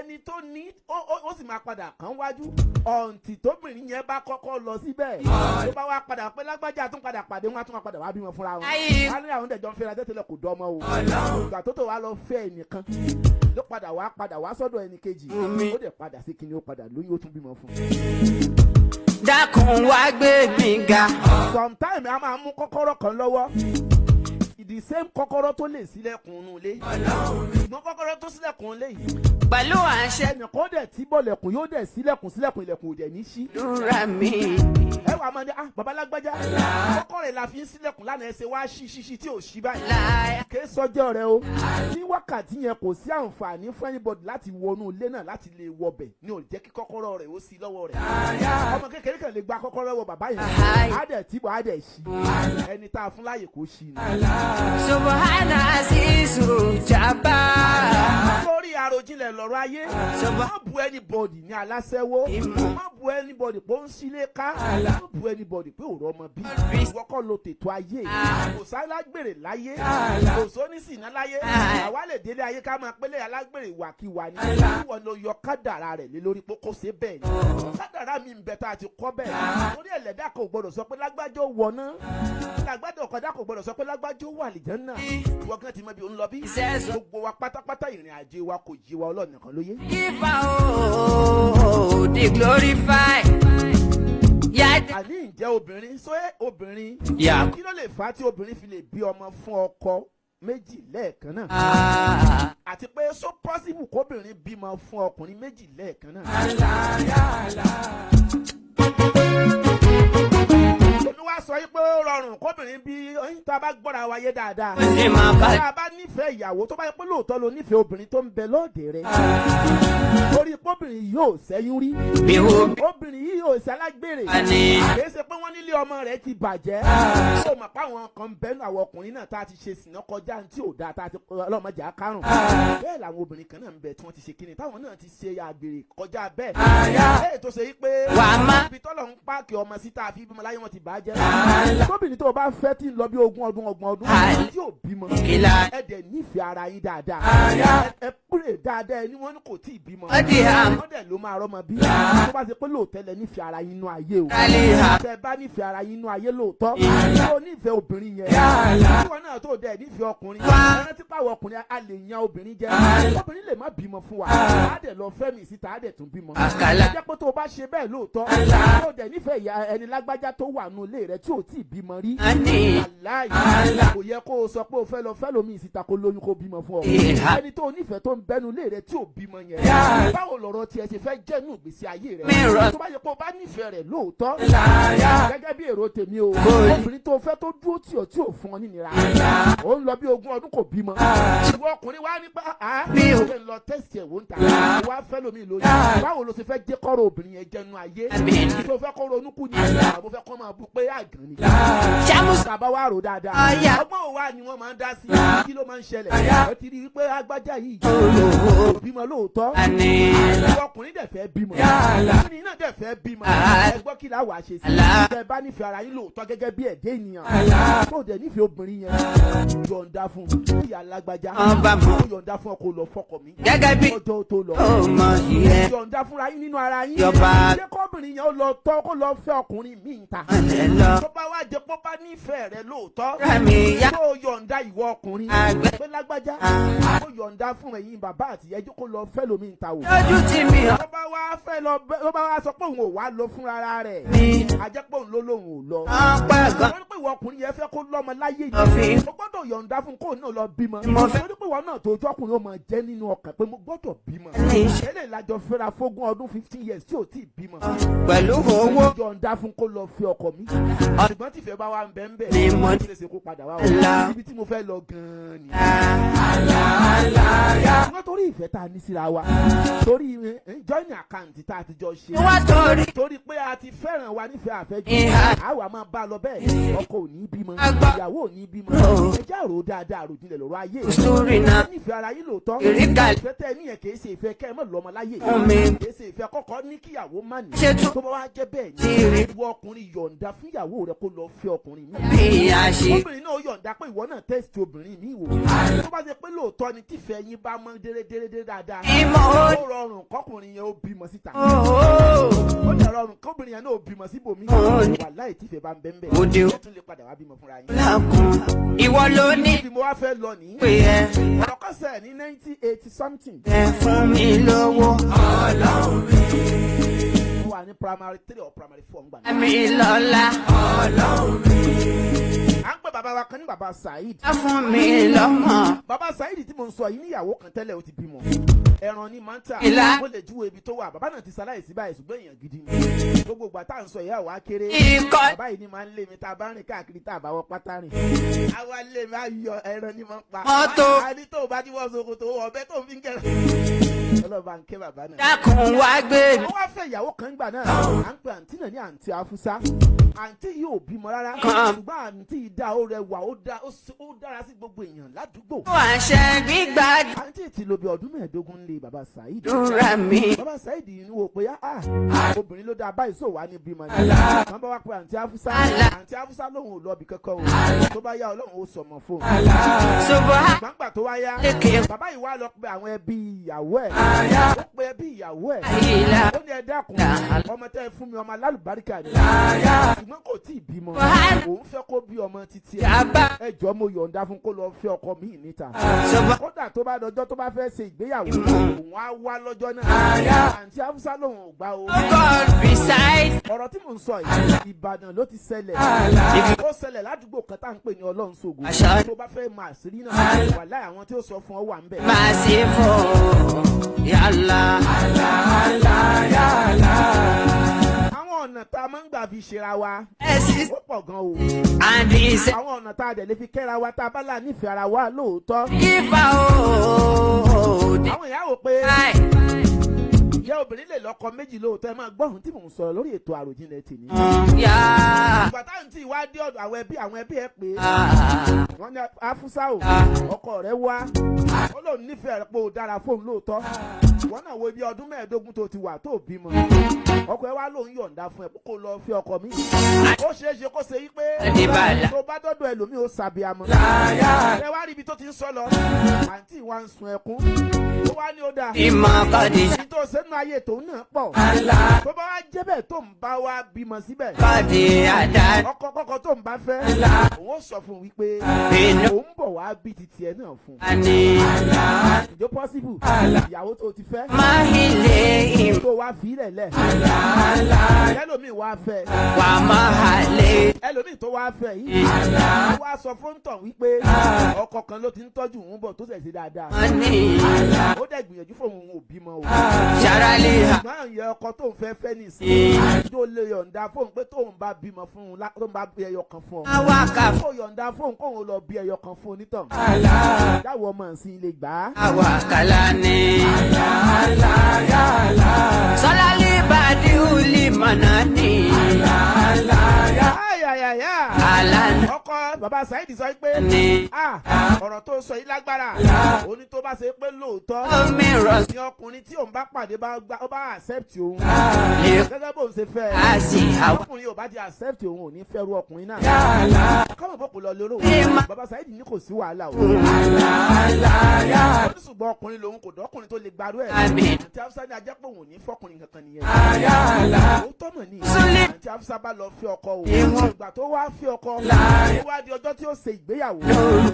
ẹni tó ní ó sì máa padà kàn wájú ọ̀ǹtì tóbìnrin yẹn bá kọ́kọ́ lọ síbẹ̀ ló bá wá padà pé lágbájá tún padà pàdé wọn á tún padà wá bímọ fúnra wọn wá ní àwọn ìdẹ̀jọ́ ń fẹ́ra tẹ́tẹ́lẹ̀ kò dọ́mọ o ìgbà tó wá lọ fẹ́ ẹnìkan ló padà wá sọ́dọ̀ ẹnì kejì ó dẹ̀ padà sí kíni ó padà lóyún ó tún bímọ fún un. dákun wá gbé mi ga. sometimes a máa mú kọ́kọ́rọ́ kan lọ́wọ́ the same kọ́kọ́rọ́ tó lè sílẹ̀kùn inú ilé ṣùgbọ́n kọ́kọ́rọ́ tó sílẹ̀kùn ilé yìí pẹ̀lú àṣẹ. ẹnìkan dẹ̀ tí bọ̀lẹ̀kùn yóò dẹ̀ sílẹ̀kùn ilẹ̀kùn ò dẹ̀ ní ṣí. dúra mi. ẹ wà á máa ní babalágbájá kọ́kọ́rọ́ rẹ̀ la fi ń sílẹ̀kùn lánàá ẹsẹ̀ wá ṣí tí ò ṣí báyìí. kì í sọjọ́ rẹ o ní wákàtí yẹn kò sí àǹfààní fún anybody láti wọnú ilé náà láti lè wọbẹ̀ ní ò jẹ́ kí kọ́kọ́rọ́ rẹ̀ ó sí lọ́wọ́ rẹ̀. ọmọ kékeré kan lè gba kọ́kọ́rọ́ wọ bàbá yẹn á dẹ̀ tí bọ̀ á dẹ̀ ṣí ẹni tá a fún láàyè kó ṣí ni. subahana azizu jaba. lórí Àròjinlẹ̀ lọ́rọ̀ ayé má bu anybody ní aláṣẹ́wó má bu anybody pé ó ń sílé ká má bu anybody pé òrò ọmọ bí ìwọ kọ́ ló tètò ayé kò sálágbèrè láyé kò sóníṣìná láyé àwa lè délé ayé ká máa pélé alágbèrè ìwàkiwà ni ìwọ ló yọ kádàrá rẹ̀ lé lórí pé kò ṣe bẹ́ẹ̀ ni kádàrá mi ń bẹ tá a ti kọ́ bẹ́ẹ̀ torí ẹlẹ́dà kò gbọdọ̀ sọ pé lágbájọ́ wọná lágbájọ́ ọ̀kadà kò gbọdọ̀ sọ pé lágbájọ́ wà àlìjánnà ìwọ kan ti mọ bí ó ń lọ bí gbogbo wa pátápátá ìrìn àjò wa kò yé wa Ọlọ́run nìkan ló yé. Give out the glorify. àní ǹjẹ́ obìnrin obìnrin kí ló lè fà á tí obìnrin fi lè bí ọmọ fún ọkọ méjì lẹ́ẹ̀kan náà àti pé so possible kóbìnrin bímọ fún ọkùnrin méjì lẹ́ẹ̀kan náà. olúwa sọ yìí pé ó rọrùn kóbìnrin bí tá a bá gbọ́ra wa yé dáadáa tá a bá nífẹ̀ẹ́ ìyàwó tó bá yẹ pé lóòótọ́ ló nífẹ̀ẹ́ obìnrin tó ń bẹ lọ́ọ̀dẹ̀ rẹ̀ lórí kóbìnrin yóò ṣẹ́yún rí obìnrin yìí yóò ṣalágbèrè kì í ṣe pé wọ́n nílé ọmọ rẹ̀ ti bàjẹ́ ó mọ̀ pé àwọn kan ń bẹ́nu àwọn ọkùnrin náà tá a ti ṣe sìnà kọjá tí ò dáa tá a ti ọlọ́mọdé àkárùn bẹ́ẹ̀ làwọn obìnrin kan náà ń bẹ tí wọ́n ti ṣe kíni táwọn náà ti ṣe àgbèrè kọjá bẹ́ẹ̀ bẹ́ẹ̀ tó ṣe yí pé ibi tọ́lọ̀ ń páàkì ọmọ síta àfi bímọ láyé wọn ti bàjẹ́ tóbìnrin tó o bá fẹ́ tí ń lọ bí 20 ọdún tí ò bímọ ẹ dẹ̀ nífẹ̀ẹ́ ara yín dáadáa ẹ pèrè dáadáa ẹni wọ́n ní kò tí ì bímọ wọ́n dẹ̀ ló máa rọ́mọ bí tó bá ṣe pé lóòótọ́ lẹ nífẹ̀ẹ́ ara yín inú ayé o tẹ bá nífẹ̀ẹ́ ara yín inú ayé lóòótọ́ tó nífẹ̀ẹ́ obìnrin yẹn ìwọ náà tó dẹ̀ nífẹ̀ẹ́ ọkùnrin ẹran tí pàwọ̀ ọkùnrin a lè yan obìnrin jẹ obìnrin lè má bímọ fún wa á dẹ̀ lọ fẹ́ mi síta á dẹ̀ tún bímọ jẹ́ pé tó o bá ṣe bẹ́ẹ̀ lóòótọ́ tó dẹ̀ nífẹ̀ẹ́ ẹni lágbájá tó wà nù ilé rẹ tí ò tí ì bímọ rí aláì kò yẹ kó o sọ pé o fẹ́ lọ fẹ́ lómi ìsìta kó lóyún kó bímọ fún ọ ẹni tó nífẹ̀ẹ́ tó ń bẹnu ilé rẹ tí ò bímọ yẹn báwo lọ̀rọ̀ tiẹ̀ ṣe fẹ́ jẹ́ nù ìgbésí ayé rẹ tó bá yẹ kó o bá nífẹ̀ẹ́ rẹ lóòótọ́ gẹ́gẹ́ bí èrò tèmi o obìnrin tó fẹ́ tó dúró tì ọ́ tí ò fún ọ nínira ó ń lọ bí 20 ọdún kò bímọ ìwọ ọkùnrin wa nípa mi ò lọ tẹ́sítì ẹ̀ wò ń ta wá fẹ́ lómi lóyún báwo ló ṣe fẹ́ jẹ́ kọ́rọ̀ obìnrin yẹn jẹ́nu ayé tó fẹ́ kó ronú kú ni àbò fẹ́ kó máa bú pé àgàn ni tàbá wà rò dáadáa ọgbọ́n òwa ni wọ́n máa ń dá sí kí ló máa ń ṣẹlẹ̀ ó ti rí i pé agbájá yìí bímọ lóòótọ́ ọkùnrin dẹ̀ fẹ́ bímọ ọkùnrin náà dẹ̀ fẹ́ bímọ ẹgbọ́n kí la wà ṣe sí ẹ bá nífẹ̀ẹ́ ara yín lóòótọ́ gẹ́gẹ́ bí ẹ̀dẹ́ ènìyàn tó dẹ̀ nífẹ̀ẹ́ obìnrin yẹn yọ̀ǹda fún ìyá alágbájá yọ̀ǹda fún ọkọ lọ fọkọ mi gẹ́gẹ́ bí ọjọ́ tó lọ yọ̀ǹda fúnra yín nínú ara yín ṣé kọ́bìnrin yẹn ó lọ tọ́ kó lọ fẹ́ ọkùnrin míì ta tó bá wá jẹ pọ́ bá nífẹ̀ẹ́ rẹ lóòótọ́ kó yọ̀ǹda ìwọ ọkùnrin pé lágbájá kó yọ̀ǹda fún ẹ̀yin bàbá àti ẹjọ́ kó lọ fẹ́ lómi ta wò. lójú ti mi tó bá wá sọ pé òun ò wá lọ fúnra rẹ̀ ajẹ́ pé òun ló lóun ò lọ. wọ́n ní pé ìwọ ọkùnrin yẹn fẹ́ kó lọ́mọ láyé yìí mo gbọ́dọ̀ yọ̀ǹda fún kó náà lọ bímọ. wọ́n ní pé ìwọ náà tó jọ́kùnrin ó máa jẹ́ nínú ọkàn pé mo gbọ́dọ̀ bímọ. eléyìí lájọ fẹ́ra fógún ọdún 15 years tí ò tí ì bímọ. pẹ̀lú owó yọ̀ǹda fún kó lọ fi ọkọ mi. ṣùgbọ́n tìfẹ́ bá wa ń bẹ́ ń bẹ̀ ní ṣe kó padà wá wá ibi tí mo fẹ́ lọ gan-an ni. wọ́n torí ìfẹ́ tá a ní síra wa torí join account tá a ti jọ ṣe. torí pé a ti fẹ́ràn wa nífẹ̀ẹ́ àfẹ́jù. àwa máa bá a lọ bẹ́ẹ̀ ọkọ ò ní bímọ ìyàwó ò ní bímọ. ẹ jẹ́ àrò dáadáa àròjinlẹ̀ lọ́rọ̀ ayé. nífẹ̀ẹ́ ara yín lóòótọ́. ìfẹ́ tẹ́ ẹ níyẹn kì í ṣe ìfẹ́ kẹ́ ẹ mọ̀ lọ́mọ láyé. kì í ṣe ìfẹ́ kọ́kọ́ ní kíyàwó má ní. tó bá wá jẹ́ bẹ́ẹ̀ ni ìwọ ọkùnrin yọ̀ǹda fún ìyàwó rẹ kó lọ fẹ́ ọkùnrin mi. obìnrin náà yọ̀ǹda pé ìwọ náà tẹ́sítì obìnrin mi wò. tó bá ṣe pé lóòótọ́ ni tífẹ́ yín bá mọ́ dérédérédé dáadáa. ó rọrùn kọkùnrin yẹn ó bímọ síta. ó lè rọrùn kọkùnrin yẹn náà ó bímọ síbòmí. wàláhì tífẹ́ bá ń bẹ́ ń bẹ́. ó tún lè padà wá bímọ fúnra yín. ìwọ ló ní. ibi mo wá fẹ́ lọ ní. ọ̀rọ̀ kọ́sẹ̀ ní 1980 something. ẹ fún mi lówó ọlọ́run mi. ó wà ní primary 3 or primary 4 ńgbà náà. mi lọ́la ọlọ́run mi. à ń pè bàbá wa kan ní bàbá Saheed. ẹ fún mi lọ́mọ. bàbá Saheed tí mo ń sọ yìí níyàwó kan tẹ́lẹ̀ ó ti bímọ. ẹran ní manta ó lè júwe ibi tó wà. bàbá náà ti ṣaláìsí báyìí ṣùgbọ́n èèyàn gidi ni. gbogbo ìgbà tá à ń sọ ìyá wa kéré. bàbá yìí ni máa ń lé mi tá a bá rìn káàkiri tá a bá wọ pátá rìn. àwa lè má yọ ẹran ní máa ń pa. mọ́tò. a ní tó o bá ti wọ́ ṣòkòtò ọ̀bẹ tó fi ń kẹ́rẹ́. ọlọ́ba ń ké bàbá náà. dákun wá gbé mi. wọ́n wá fẹ́ ìyàwó kan gbà náà. à ń pè àǹtí náà ní àǹtí Afusa. àǹtí yìí ò bímọ rárá. ṣùgbọ́n àǹtí yìí dá ó rẹwà ó dára sí gbogbo èèyàn ládùúgbò. àṣẹ gbígbà. àǹtí ti lo bí ọdún 15 lé bàbá Saheed. dúra mi. bàbá Saheed yìí ni wò pé obìnrin ló dáa báyìí sọ wá ní bímọ ni. wọ́n bá wá pé àǹtí Afusa. àǹtí Afusa lòun ò lọ bí kankan o. tó bá yá Ọlọ́run ó sọmọ fún un. gbàǹgbà tó wá yá. bàbá yìí wá lọ pé àwọn ẹbí ìyàwó ẹ̀. ó pe ẹbí ìyàwó ẹ̀. ó ní ẹ dákun ọmọ tẹ́ ẹ fún mi ọmọ alálùbáríkà ni. ṣùgbọ́n kò tí ì bímọ. òun fẹ́ kó bí ọmọ títí ẹ̀. ẹ jọ̀ọ́ mo yọ̀ǹda fún kó lọ fẹ́ ọkọ mi níta. kódà tó bá dọjọ́ tó bá fẹ́ ṣe ìgbéyàwó òun á wá lọ́jọ́ náà. àǹtí Afusa lòun ò gbà o. ọ̀rọ̀ tí mò ń sọ yìí Ìbàdàn ló ti ṣẹlẹ̀. ó ṣẹlẹ̀ ládùúgbò kan tá à ń pè ní Ọlọ́run ṣògo. tó bá fẹ́ máa àṣírí náà wà láì àwọn tí ó sọ fún ọ wà ń bẹ̀. máa ṣe fún yàrá. àwọn ọ̀nà tá a máa ń gbà fi ṣera wa ó pọ̀ gan o. àwọn ọ̀nà tá a dẹ̀ lè fi kẹ́ra wa tá a bá là nífẹ̀ẹ́ ara wa lóòótọ́. ìfà o. àwọn ìyá wò pé ìyá obìnrin lè lọ́kọ méjì lóòótọ́ ẹ máa gbọ́ ohun tí mò ń sọ̀rọ̀ lórí ètò Àròjinlẹ̀ tèmi. ìgbà táwọn tí wá dé ọ̀dọ̀ àwọn ẹbí ẹ pé wọ́n ní Afusa o ọkọ rẹ̀ wá ó lóun nífẹ̀ẹ́ rẹ̀ pé ó dára fóun lóòótọ́ wọ́n náà wo ibi ọdún 15 tó ti wà tó bímọ ọkọ ẹ wá lóun yọ̀ǹda fún ẹ kó lọ fi ọkọ mi. ó ṣeé ṣe kó ṣe yí pé tó bá dọ́dọ̀ ẹlòmíì ó ṣàbíamọ. ẹ wá rí ibi tó ti ń sọ lọ àǹtí wa ń sun ẹkún ó wá ní ó dáa. ìmọ̀ kọ́dí. tó sẹ́nu ayé tòun náà pọ̀. tó bá wá jẹ́ bẹ́ẹ̀ tó ń bá wá bímọ síbẹ̀. kọ́dí àdá. ọkọ kọ́kọ́ tó ń bá fẹ́. òun ó sọ fún un wípé òun bọ̀ wá bí ti tiẹ̀ náà fún un. ìjọ pọ́sibù ìyàwó tó ti fẹ́. máa ilé tó wá fi ilẹ̀ lẹ̀. ẹlòmíì wá fẹ́. wà á máa lé. ẹlòmíì tó wá fẹ́ yìí. ó wá sọ fún tàn wípé ọkọ kan ló ti ń tọ́jú òun bọ̀ tó ṣẹ̀ sí dáadáa. ó dẹ̀ gbìyànjú fún òun ò bímọ o. ṣàrálẹ̀ ha. máa ń yẹ ọkọ tó ń fẹ́ ní ìsìn. tó lè yọ̀ǹda fóun pé tóun bá bímọ fún un tó ń bá bí ẹyọ kan fún ọ. awaka. tó yọ̀ǹda fóun kóun lọ bí ẹyọ kan fún onítàn. dáwọ́ ọmọ ìsìn lè gbà á. awakala ni. sọlálí bàdí uli mọ̀nà ni. ọkọ bàbá Saheed sọ pé ọ̀rọ̀ tó sọ yìí lágbára ó ní tó bá ṣe pé lóòótọ́ ní ọkùnrin tí òun bá pàdé ó bá accept òun gẹ́gẹ́ bó ń ṣe fẹ́ ọkùnrin ò bá di accept òun ò ní fẹ́rù ọkùnrin náà kọ́mọ̀ bọ́ kò lọ lóró bàbá Saheed ní kò sí wàhálà o ṣùgbọ́n ọkùnrin lòun kò dọ́kùnrin tó lè gbarú ẹ̀ àti Afusa ní ajẹ́ pé òun ò ní fọkùnrin kankan nìyẹn ó tọ́mọ̀ ní àti Afusa bá lọ fi ọkọ o ìgbà tó wá fi ọkọ ó wá di ọjọ́ tí ó ṣe ìgbéyàwó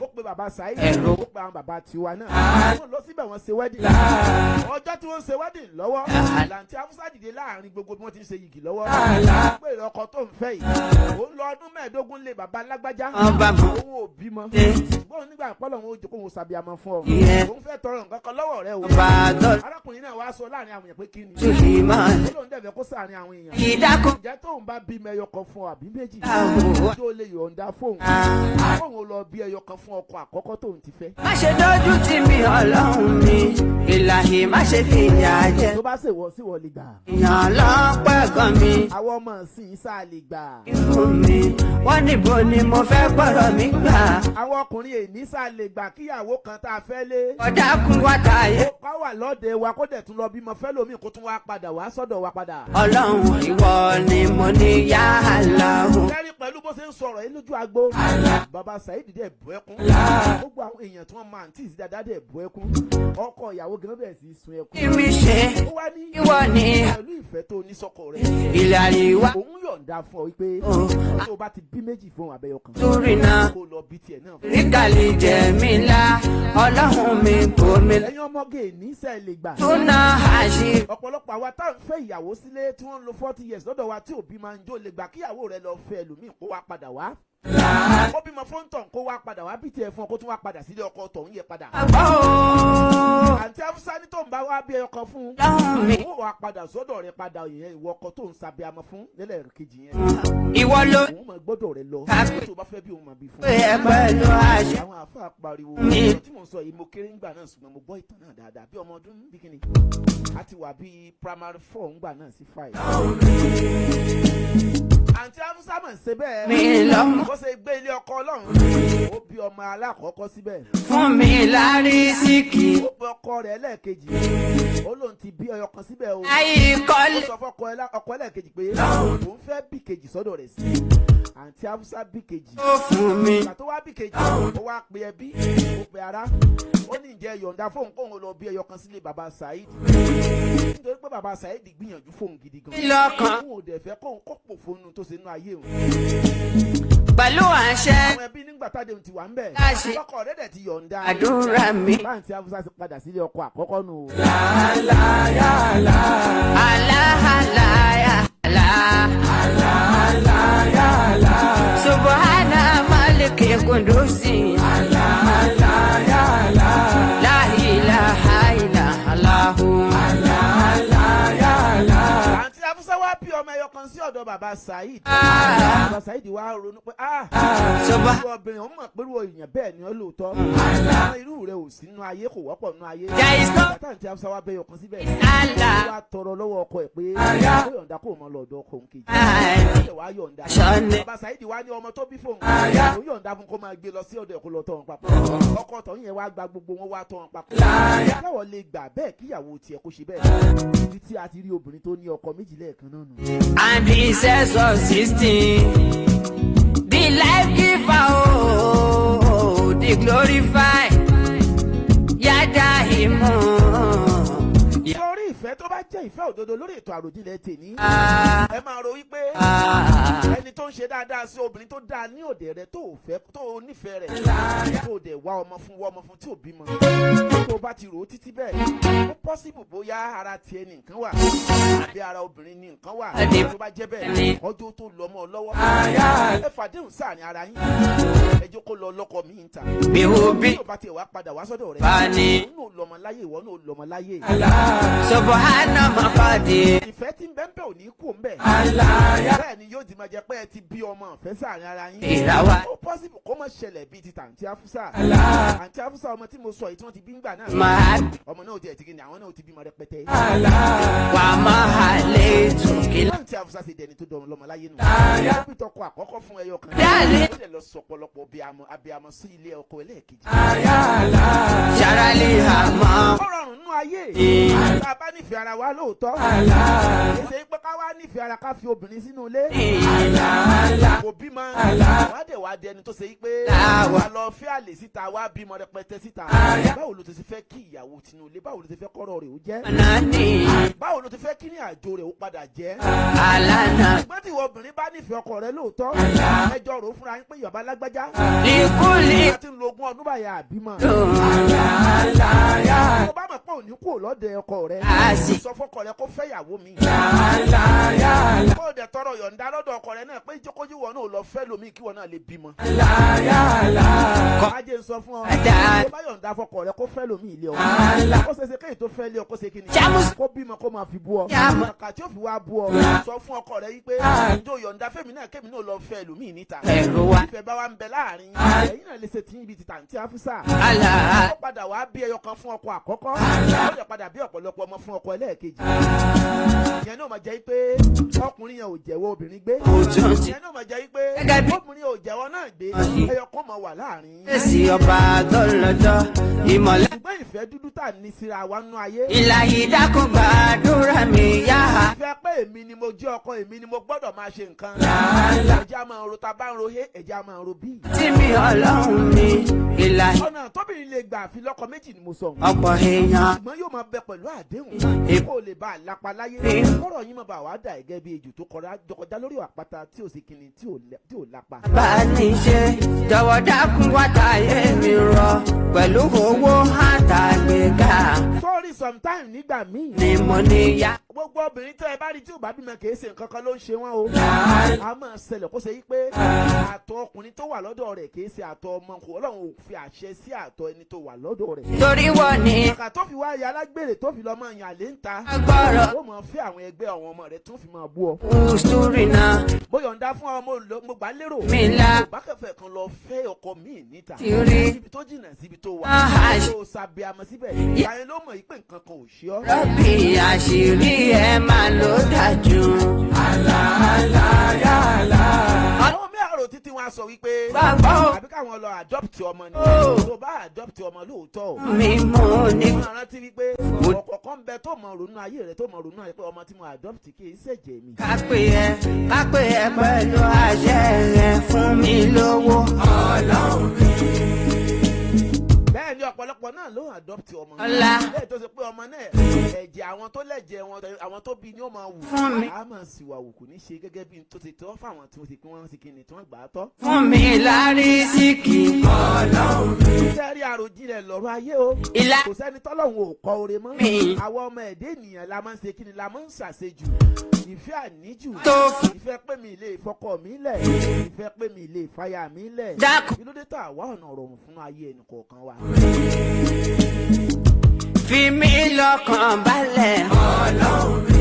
ó pe bàbá Saheed ó pe àwọn bàbá tiwa náà wọ́n lọ síbẹ̀ wọ́n ṣe wedding ọjọ́ tí wọ́n ṣe wedding lọ́wọ́ làǹtí Afusa dìde láàrin gbogbo bí wọ́n ti ń ṣe yìgì lọ́wọ́ pé ọkọ tó ń fẹ́ yìí ó ń lọ ọdún 15 lé bàbá lágbájá òun ò bímọ ṣùgbọ́n nígbà pọ́lọ̀ wọn ó jẹ́ kó wọn ṣàbíamọ fún ọ òun fẹ́ tọrọ nǹkan kan lọ́wọ́ rẹ o arákùnrin náà wá sọ láàrin àwọn èèyàn pé kí ni ó lóun dẹ̀ fẹ́ kó sàárín àwọn èèyàn ìjẹ́ tóun bá bímọ ẹyọ kan fún ọ àbí méjì tó lè yọ̀ǹda fóun lọ bí ẹyọ kan fún ọkọ àkọ́kọ́ tóun ti fẹ́. má ṣe dójú tì mí Ọlọ́run mi ìlàhí má ṣe fi ìyà jẹ. tó bá ṣèwọ sí wọ lè gbà. ìyàn lọ́pẹ́ gan mi. àwọn ọmọ ìsìn sáà lè gbà. fún mi wọ́n níbo ni mo fẹ́ gbọ́dọ̀ mi gbà. àwọn ọkùnrin èní sáà lè gbà kíyàwó kan tá a fẹ́ lé. ọ̀dà kún wáta yẹ. ó ká wà lọ́dẹ wa kó dẹ̀ tún lọ bímọ fẹ́ lómi kó tún wá padà wá sọ́dọ̀ wa padà. ọlọ́run ìwọ ni mo ní yá àlàó. kẹ́rin pẹ̀lú bó ṣe ń sọ̀rọ̀ yìí lójú agbo. bàbá Saheed dẹ̀ bú ẹkún. gbogbo àwọn èèyàn tí wọ́n máa ń tí ì sí dáadáa dẹ̀ bú ẹkún. ọkọ ìyàwó gan bẹ̀rẹ̀ sí í sun ẹkún. kí mi ṣe ó wá ní ìwọ ni pẹ̀lú ìfẹ́ tó ní sọ́kọ rẹ̀. ìlànà ìwà. òun yọ̀ǹda fún ọ wípé tó o bá ti bí méjì fún abẹ́yọ kan. torí náà kó lọ bí tiẹ̀ náà. ríkàlì jẹ̀mí ńlá ọlọ́run mi kò mi. ẹ̀yin ọmọge ní sẹ́ lè gbà. túnà àṣì. ọ̀pọ̀lọpọ̀ àwa tá à ń fẹ́ ìyàwó sílé tí wọ́n ń lo 40 years lọ́dọ̀ wa tí òbí máa ń jó lè gbà kíyàwó rẹ̀ lọ fẹ́ ẹlòmíì kó wá padà wá. ó bímọ fóńtọ̀ kó wá padà wá bí tiẹ̀ fún ọ kó tún wá padà sílé ọkọ tọ̀hún yẹ padà. àǹtí Afusa ní tó ń bá wá bí ẹyọkan fún un ó wá padà sọ́dọ̀ rẹ̀ padà yẹn ìwọ ọkọ tó ń sabẹ́ amọ fún lẹ́lẹ̀ kejì yẹn. ìwọ ló òun mọ̀ gbọ́dọ̀ rẹ̀ lọ tó bá fẹ́ bí òun mọ̀ bí fún un. ẹ pẹ̀lú àṣẹ. àwọn àáfàá pariwo ọ̀rọ̀ tí mò ń sọ yìí mo kéré ńgbà náà ṣùgbọ́n mo gbọ́ ìtàn náà dáadáa bí ọmọ ọdún bí kíni a ti wà bí primary 4 ńgbà náà sí 5. àǹtí Afusa mọ̀ ṣe bẹ́ẹ̀ mi lọ́mọ. bó ṣe gbé ilé ọkọ ọlọ́run ó bí ọmọ alákọ̀ọ́kọ́ síbẹ̀. fún mi lárí síkì. ó bí ọkọ rẹ̀ ẹlẹ́ẹ̀kejì ó lóun ti bí ọyọ kan síbẹ̀ o. ayé ó kọ́lé. sọ fọ́kọ ọkọ ẹlẹ́ẹ̀kejì pé òun fẹ́ bí kejì sọ́dọ̀ rẹ̀ sí. àǹtí Afusa bí kejì. ó fún mi. ìgbà tó wá bí kejì ó wá pe ẹbí ó pe ará ó ní ìjẹ́ yọ̀ǹda fóun kóun lọ bí ẹyọ kan sílé bàbá Saheed nítorí pé bàbá Saheed gbìyànjú fóun gidi gan. lọ́kàn. òun ò dẹ̀ fẹ́ kóun kó pò fóun tó ṣe inú ayé òun. pẹ̀lú àṣẹ. àwọn ẹbí nígbà táde ti wà ń bẹ̀. Láṣẹ. ọkọ rẹ̀ dẹ̀ ti yọ̀ǹda. àdúrà mi. báńtí Afusa ti padà sílé ọkọ àkọ́kọ́ nù. aláhàláyà. subhana maliki kudusi. la ilaha illallah. àǹtí Afusa wá bí ọmọ ẹyọ kan sí ọ̀dọ̀ bàbá Saheed. bàbá Saheed wá ronú pé irú obìnrin òun mọ̀ pé irú èèyàn bẹ́ẹ̀ ni ó lóòótọ́. àwọn irú rẹ̀ ò sí nínú ayé kò wọ́pọ̀ nínú ayé. There is no- àǹtí Afusa wá bẹ́yọ kan síbẹ̀. Allah. ó wá tọrọ lọ́wọ́ ọkọ ẹ̀ pé ó yọ̀ǹda kó mọ lọ́dọ̀ ọkọ òun kejì. ó wá yọ̀ǹda. Ṣọ́ni. bàbá Saheed wá ní ọmọ tó bí fóun. ó yọ̀ǹda fún kó máa gbé lọ sí ọ̀dọ̀ ẹ̀ kó lọ tọ́ wọn papọ̀. ọkọ tọ̀hún yẹn wá gba gbogbo wọn wá tọ́ wọn papọ̀. káwọ̀ lè gbà bẹ́ẹ̀ kíyàwó tiẹ̀ kó ṣe bẹ́ẹ̀. ibi tí a ti rí obìnrin tó ní ọkọ méjì lẹ́ẹ̀kan náà nù. and he says of 16 the life giver oh the glorified yada himu. sórí ìfẹ́ tó bá jẹ́ ìfẹ́ òdodo lórí ètò àròjinlẹ̀ tèmi. ẹ máa ro wípé ẹni tó ń ṣe dáadáa sí obìnrin tó dáa ní òde rẹ tó fẹ́ tó nífẹ̀ẹ́ rẹ̀ tó dẹ̀ wá ọmọ fún tí ò bímọ. tó bá ti rò ó títí bẹ́ẹ̀ ó pọ́sibù bóyá ara tiẹ̀ ní nǹkan wà àbí ara obìnrin ní nǹkan wà. tó bá jẹ́ bẹ́ẹ̀ ọjọ́ tó lọ mọ́ ọ lọ́wọ́ ẹ fàdéhùn sáàrin ara yín ẹ jẹ́ kó lọ lọ́kọ mi ń ta. Bihubi. tó bá tiẹ̀ wá padà wá sọ́dọ̀ rẹ̀ Bani. òun náà lọ́mọ láyé ìwọ náà lọ́mọ láyé. subhana makadi. ìfẹ́ tí ń bẹ́ ń bẹ́ ò ní kú ń bẹ̀. bẹ́ẹ̀ ni yóò di máa jẹ pé ẹ ti bí ọmọ ìfẹ́ sáàrin ara yín. Ìràwá. ó pọ́sibù kó má ṣẹlẹ̀ bíi ti tàǹtí Afusa. àǹtí Afusa ọmọ tí mo sọ yìí tí wọ́n ti bí ń gbà náà. Máa ọmọ náà ò tiẹ̀ ti kí ni àwọn náà ò ti bímọ rẹpẹtẹ. wà máa lè tukila. àǹtí Afusa ṣe dẹni tó dọ̀rùn lọ́mọ láyé nù. ó bí tọkọ àkọ́kọ́ fún ẹyọ kan. Dáàlì. ó lè lọ sọ ọ̀pọ̀lọpọ̀ abiyamọ sí ilé ọkọ ẹlẹ́ẹ̀kejì. Sharali hama. ó rọrùn nínú ayé. tá a bá nífẹ̀ẹ́ ara wa lóòótọ́. èsè pé ká wá nífẹ̀ẹ́ ara ká fi obìnrin sínú ilé. kò bímọ. wá dẹ̀ wá dẹni tó ṣe yí pé wà lọ fẹ́ àlè síta wá bímọ rẹpẹtẹ síta. báwo ló ti ṣe fẹ́ kí ìyàwó tinú ilé báwo ló ti fẹ́ kọ́rọ̀ rẹ̀ ó jẹ́. Nani. báwo ló ti fẹ́ kí ní àjò rẹ̀ ó padà jẹ́. Alana. ṣùgbọ́n tí ìwọ obìnrin bá nífẹ̀ẹ́ ọkọ rẹ̀ lóòótọ́. ẹjọ́ rò ó fúnra yín pé yọ̀bá lágbájá. Likuli. láti lo ogún ọdún báyà àbímọ. Alala. tó bá mọ̀ pé òní kúrò lọ́dẹ ọkọ rẹ̀. Asi. sọ fọ́kọ rẹ̀ kó fẹ́ ìyàwó mi. kó o dẹ̀ tọrọ yọ̀ǹda lọ́dọ̀ ọkọ rẹ̀ náà pé jókòjú wọn náà lọ fẹ́ lomi kí wọn náà lè bímọ. ajé ń sọ fún ọ. tó bá yọ̀ǹda fọ́kọ rẹ̀ kó fẹ́ lomi ilé ọkọ. kó ṣe ṣe kéyìí tó fẹ́ lé ọkọ ṣe kíni. Jamus. kó bímọ kó máa fi bú ọ. Jamu. kàkà tí ó fi wá bú ọ. sọ fún ọkọ rẹ̀ yí pé njó yọ̀ǹda fẹ́mi náà kémi náà lọ fẹ́ lomi níta. Ẹ̀rọ wa. ìfẹ́ bá wa ń bẹ láàrin. ẹ̀yin náà lè ṣe tí ibi ti tàǹtí Afusa. Allah. ó padà wá bí ẹyọ kan fún ọkọ àkọ́kọ́. ó yẹ padà bí ọ̀pọ̀lọpọ̀ ọmọ fún ọkọ ẹlẹ́ẹ̀kejì. ìyẹn náà máa jẹ́ pé ọkùnrin yẹn ò jẹ́wọ́ obìnrin gbé. ìyẹn náà máa jẹ́ pé ọkùnrin yẹn ò jẹ́wọ́ náà gbé. ẹyọ kan máa wà láàrin. èsì ọba àtọ́lọ́jọ́ ìmọ̀lẹ́. ṣùgbọ́n ìfẹ́ dúdú tà ní síra wa nú ayé. ìlàyé dákun gbàdúrà mi yá. ìfẹ́ pé èmi ni mo jẹ́ ọkọ èmi ni mo gbọ́dọ̀ máa ṣe nǹkan. ẹ̀jẹ̀ a máa ro ta bá ń ro he ẹ̀jẹ̀ a máa ro bí. tí mi ọlọ́run mi ìlàyé. ọ̀nà tóbìnrin lè gbà fi lọ́kọ méjì ni mo sọ. ọ̀pọ̀ èèyàn. ṣùgbọ́n yóò máa bẹ pẹ̀lú àdéhùn. kó o lè bá a lápá láyé. kọ́rọ̀ yín máa bá wa dà gẹ́gẹ́ bí ejò tó kọjá lórí àpáta tí ò sí kinní tí ò lápá. bá a ní ṣe jọ̀wọ́ dákun wá táyé mi rọ pẹ̀lú owó àtàgbéga. sọ́ọ́rì sometime nígbà míì. ni mo ní yá. gbogbo obìnrin tẹ́ ẹ bá rí tí ò bá bímọ kì í ṣe nǹkan kan ló ń ṣe wọ́n o. a máa ṣẹlẹ̀ kó ṣe yí pé àtọ̀ ọkùnrin tó wà lọ́dọ̀ rẹ̀ kì í ṣe àtọ̀ ọmọ kò Ọlọ́run ò fi àṣẹ sí àtọ̀ ẹni tó wà lọ́dọ̀ rẹ̀. torí wọ́n ní. kàkà tó fi wá ya alágbèrè tó fi lọ́mọ yàn lé ń ta. agbọ́rọ̀. ó mọ̀ fẹ́ àwọn ẹgbẹ́ àwọn ọmọ rẹ̀ tó fi máa bú ọ. sùúrì náà. bóyá ń dá fún ọmọ mo gbà lérò. mi la. bákẹ́fẹ̀ kan lọ fẹ́ ọkọ mi níta. tí ó rí. síbi tó jìnnà síbi tó wà. Àhà. tó sàbẹ̀ àmọ́ síbẹ̀. ìyá yẹn ló mọ̀ yí pé nǹkan kan ò ṣe ọ́. rọ́bì àṣírí ẹ̀ máa ló dájú. àwọn mi àrò títí wọn sọ wípé. Bàbá o. àbí káwọn lọ adopt ọmọ ni. tó bá adopt ọmọ lóòótọ́ o. mi mú ní. wọ́n rántí wípé ọ̀kọ̀ọ̀kan ń bẹ tó mọ ronú ayé rẹ̀ tó mọ ronú ayé pé ọmọ tí mo adopt kì í ṣẹ̀jẹ̀ mi. kápẹ́ ẹ pẹ̀lú àṣẹ rẹ̀ fún mi lówó. ọlọ́run mi. bẹ́ẹ̀ ni ọ̀pọ̀lọpọ̀ náà ló adopt ọmọ. ọlá. bẹ́ẹ̀ tó ṣe pé ọmọ náà ẹ̀jẹ̀ àwọn tó lẹ̀jẹ̀ wọn àwọn tó bí ni ó máa wù. Fún mi. a máa sì wà wù kò ní ṣe gẹ́gẹ́ bí tó ti tọ́ fáwọn tí wọ́n ti pín wọ́n sí kíni tí wọ́n gbà á tọ́. fún mi lárísìkì. ọlọ́run mi. sẹ́rí Àròjinlẹ̀ lọ́rọ̀ ayé o. ìlà. kò sẹ́ni tọ́lọ́hún ò kọ oore mọ́. Mi. àwọn ọmọ ẹ̀dẹ́ ènìyàn la máa ń ṣe kíni la máa ń ṣàṣejù. ìfẹ́ àníjù. Tó. ìfẹ́ pé mi lè fọkọ mi lẹ̀. ìfẹ́ pé mi lè fàyà mi lẹ̀. Dákun. kí ló dé tá a wá ọ̀nà rọrùn fún ayé ẹnì kọ̀ọ̀kan wa. fi mí lọ́kàn balẹ̀. ọlọ́run mi.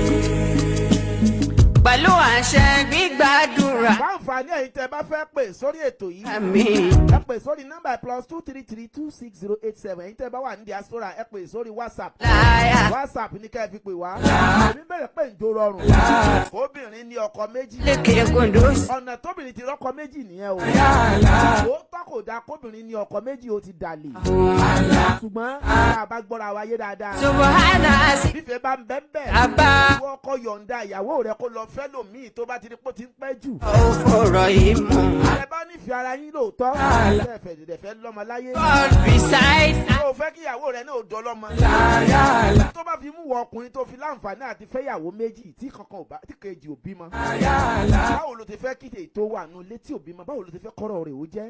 pẹ̀lú àṣẹ gbígbàdúrà. fáǹfààní ẹ̀yin tẹ́ bá fẹ́ pè sórí ètò yìí. àmín. ẹ pè sórí nọ́mbà +233260870 ẹ̀yin tẹ́ bá wà ní diaspora ẹ pè sórí WhatsApp. láyà. WhatsApp ní ká ẹ fi pè wá. èmi bẹ̀rẹ̀ pé ǹjọ́ rọrùn. obìnrin ní ọkọ méjì. lékè kòndóòsì. ọ̀nà tóbìnrin ti rọ́kọ méjì nìyẹn o. ó tọ́kò dá kóbìnrin ní ọkọ méjì ó ti dàlè. ṣùgbọ́n a bá gbọ́ra wa yé dáadáa. subahana sí. fífẹ́ bá ń bẹ́ ń bẹ̀. Àbá. ìwọ ọkọ yọ̀ǹda ìyàwó rẹ kó lọ fẹ́ lòmíì tó bá ti rí pé ó ti ń pẹ́ jù. ó fọ̀rọ̀ yìí mú. ẹ bá nífẹ̀ẹ́ ara yín lóòótọ́. ẹ fẹ́ lọ́mọ láyé. God beside. ó fẹ́ kí ìyàwó rẹ náà dọ́lọ́mọ. tó bá fi mú wọ ọkùnrin tó fi láǹfààní àti fẹ́yàwó méjì tí kankan ò bá tí kejì ò bímọ. báwo ló ti fẹ́ kí ètò wà nù létí ò bímọ báwo ló ti fẹ́ kọ́rọ̀ rẹ̀ ó jẹ́.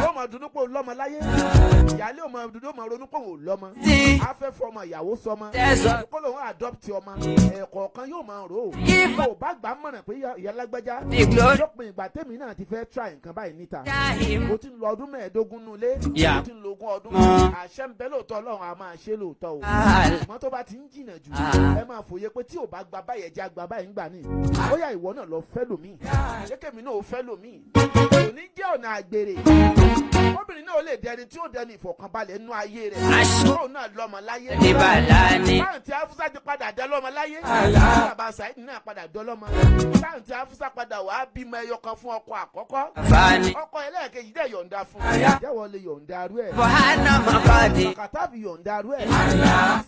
ó mọ̀ dunu pé ò lọ́mọ láyé. ìyáálé ò mọ̀ dunu ó mọ̀ ronú pé ò lọ́mọ. Tí. a fẹ́ fọmọ ìyàwó sọmọ. Tẹ̀sán. kó lóun adopt ọmọ. ẹ̀kọ̀ọ̀kan yóò máa rò ó. Give. kò bá gbà mọ̀ràn pé ìyá lágbájá. The glory. lópin ìgbà tèmi náà ti fẹ́ try nǹkan báyìí níta. Dáhìm. mo ti ń lọ ọdún mẹ́ẹ̀ẹ́dógún nulẹ̀. Yeah. mo ti ń lo ogún ọdún. àṣẹ ń bẹ lóòótọ́ Ọlọ́run a máa ṣe lóòótọ́ o. ṣùgbọ́n tó bá ti ń jìnnà jù. ẹ máa fòye pé tí ò bá gba báyẹn jẹ́ àgbà báyìí ń gbà ní. ó yá ìwọ náà lọ fẹ́ lòmíì. jẹ́kẹ̀mí náà ò fẹ́ lòmíì. òní jẹ́ ọ̀nà àgbèrè. obìnrin náà ó lè dẹni tí ó dẹni ìfọ̀kànbalẹ̀ nínú ayé rẹ̀. Aṣọ. kúrò náà lọ́mọ láyé. Ní bàlá ni. táwọn tí Afusa ti padà dá lọ́mọ láyé. bàbá Saheed náà padà dọ́ lọ́mọ. táwọn tí Afusa padà wàá bímọ ẹyọ kan fún ọkọ àkọ́kọ́. Fani. ọkọ ẹlẹ́ẹ̀kejì dẹ̀ yọ̀ǹda fún. jẹ́wọ́ lè yọ̀ǹda rú ẹ̀. Buhana Makadi. kàtà fi yọ̀ǹda rú ẹ̀.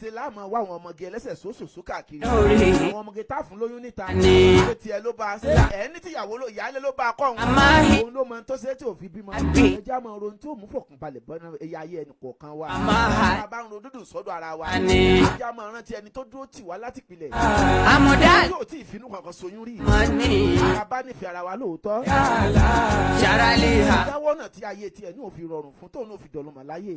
ṣe láàmú wá àwọn ọmọge ẹlẹ́sẹ̀ sóṣòṣó káàkiri. Lórí. àwọn ọmọge tá fún lóyún níta. Ní. ṣé tiẹ̀ ló bá a ṣe ẹ̀ ní tìyàwó ló ìyáálé ló bá a kọ́ Àmáhì. òun ló mọ tó ṣe tí ò fi bímọ. Àbí. ẹja máa ronú tí ò mú fọkànbalẹ̀ bọ́ ẹ̀yà ayé ẹnì kọ̀ọ̀kan wa. Àmáhà. a bá ń ro dúdú sọ́dọ̀ ara wa. Àní. ẹja máa rántí ẹni tó dúró tì wá láti pilẹ̀. Amúdá. yóò tí ì finú kankan soyún rí. Mọ́ni. a bá nífẹ̀ẹ́ ara wa lóòótọ́. Ṣaraliha. ìdáwọ́ náà tí ayé tiẹ̀ ní òfin rọrùn fún tóun ní òfin dọ̀lọ́mọ láyé.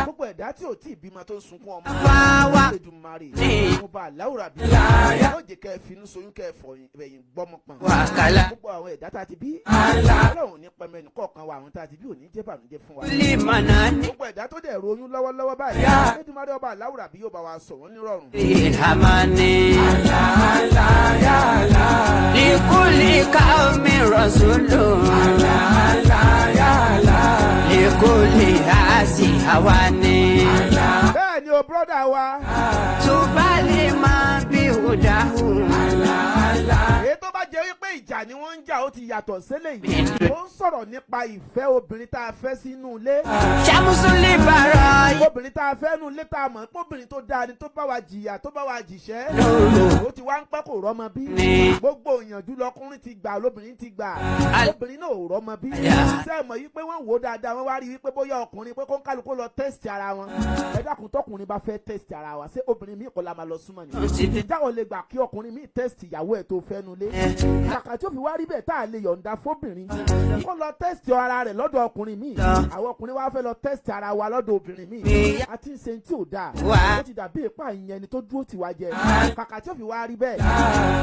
gbogbo ẹ̀dá tí ò tí ì bímọ tó ń sunkún ọmọ. Fáwa. Èdùmàrè. Ní. mo bá aláwùrà bí. yóò jẹ́ kẹ́ ẹ finú soyún kẹ́ ẹ fọ̀yìn gbọ́mọ pọ̀n. Wàkàlà. gbogbo àwọn ẹ̀dá tá a ti bí. Ọlọ́run ní pẹ̀mẹ́ ní kọ̀ọ̀kan wa àwọn tá a ti bí ò ní jẹ́ bànújẹ́ fún wa. Límọ̀nà ní. gbogbo ẹ̀dá tó dẹ̀ ronú lọ́wọ́lọ́wọ́ báyìí. Èdùmàrè ọba aláwùrà bí yóò bá wa sọ wọ́n nírọ̀rùn. Ìhàmánì. Likuli kaumi rasulu. Likuli hasi hawani. bẹ́ẹ̀ brọ́dà wa. tó bá lè máa bí òdàhùn. èyí tó bá jẹ́ wípé ìjà ni wọ́n ń jà ó ti yàtọ̀ sílẹ̀ yìí. ó ń sọ̀rọ̀ nípa ìfẹ́ obìnrin tá a fẹ́ sínú ilé. ṣàmùsùlì bàrà yìí. obìnrin tá a fẹ́ nínú ilé tá a mọ̀ pé obìnrin tó dáa ni tó bá wa jìyà tó bá wa jìṣẹ́. ó ti wá ń pẹ́ kò rọ́mọ bí. gbogbo ìyànjú lọkùnrin ti gbà lóbìnrin ti gbà. obìnrin náà ò rọ́mọ bí. ṣé ẹ mọ̀ yìí pé wọ́n wò ó dáadáa wọ́n wá rí i pé bóyá ọkùnrin pé kó ń kálukú lọ tẹ́sítì ara wọn. ẹ dákun tọkùnrin bá fẹ́ tẹ́sítì ara wa ṣé obìnrin míì kọ́ la máa lọ súnmọ́ ni. ìjáwọ̀ lè gbà kí ọkùnrin míì tẹ́sítì ìyàwó ẹ̀ tó fẹ́ nulẹ̀. kàkà tí ó fi wá rí bẹ́ẹ̀ tá a lè yọ̀ǹda fóbìnrin kó lọ tẹ́sítì ara rẹ̀ lọ́dọ̀ ọkùnrin míì. àwọn ọkùnrin wá fẹ́ lọ tẹ́sítì ara wa lọ́dọ̀ obìnrin míì. a ti ń ṣe tí ò dáa. ó ti dàbí ìpá ìyẹn ẹni tó dúró tiwa jẹ. kàkà tí ó fi wá rí bẹ́ẹ̀.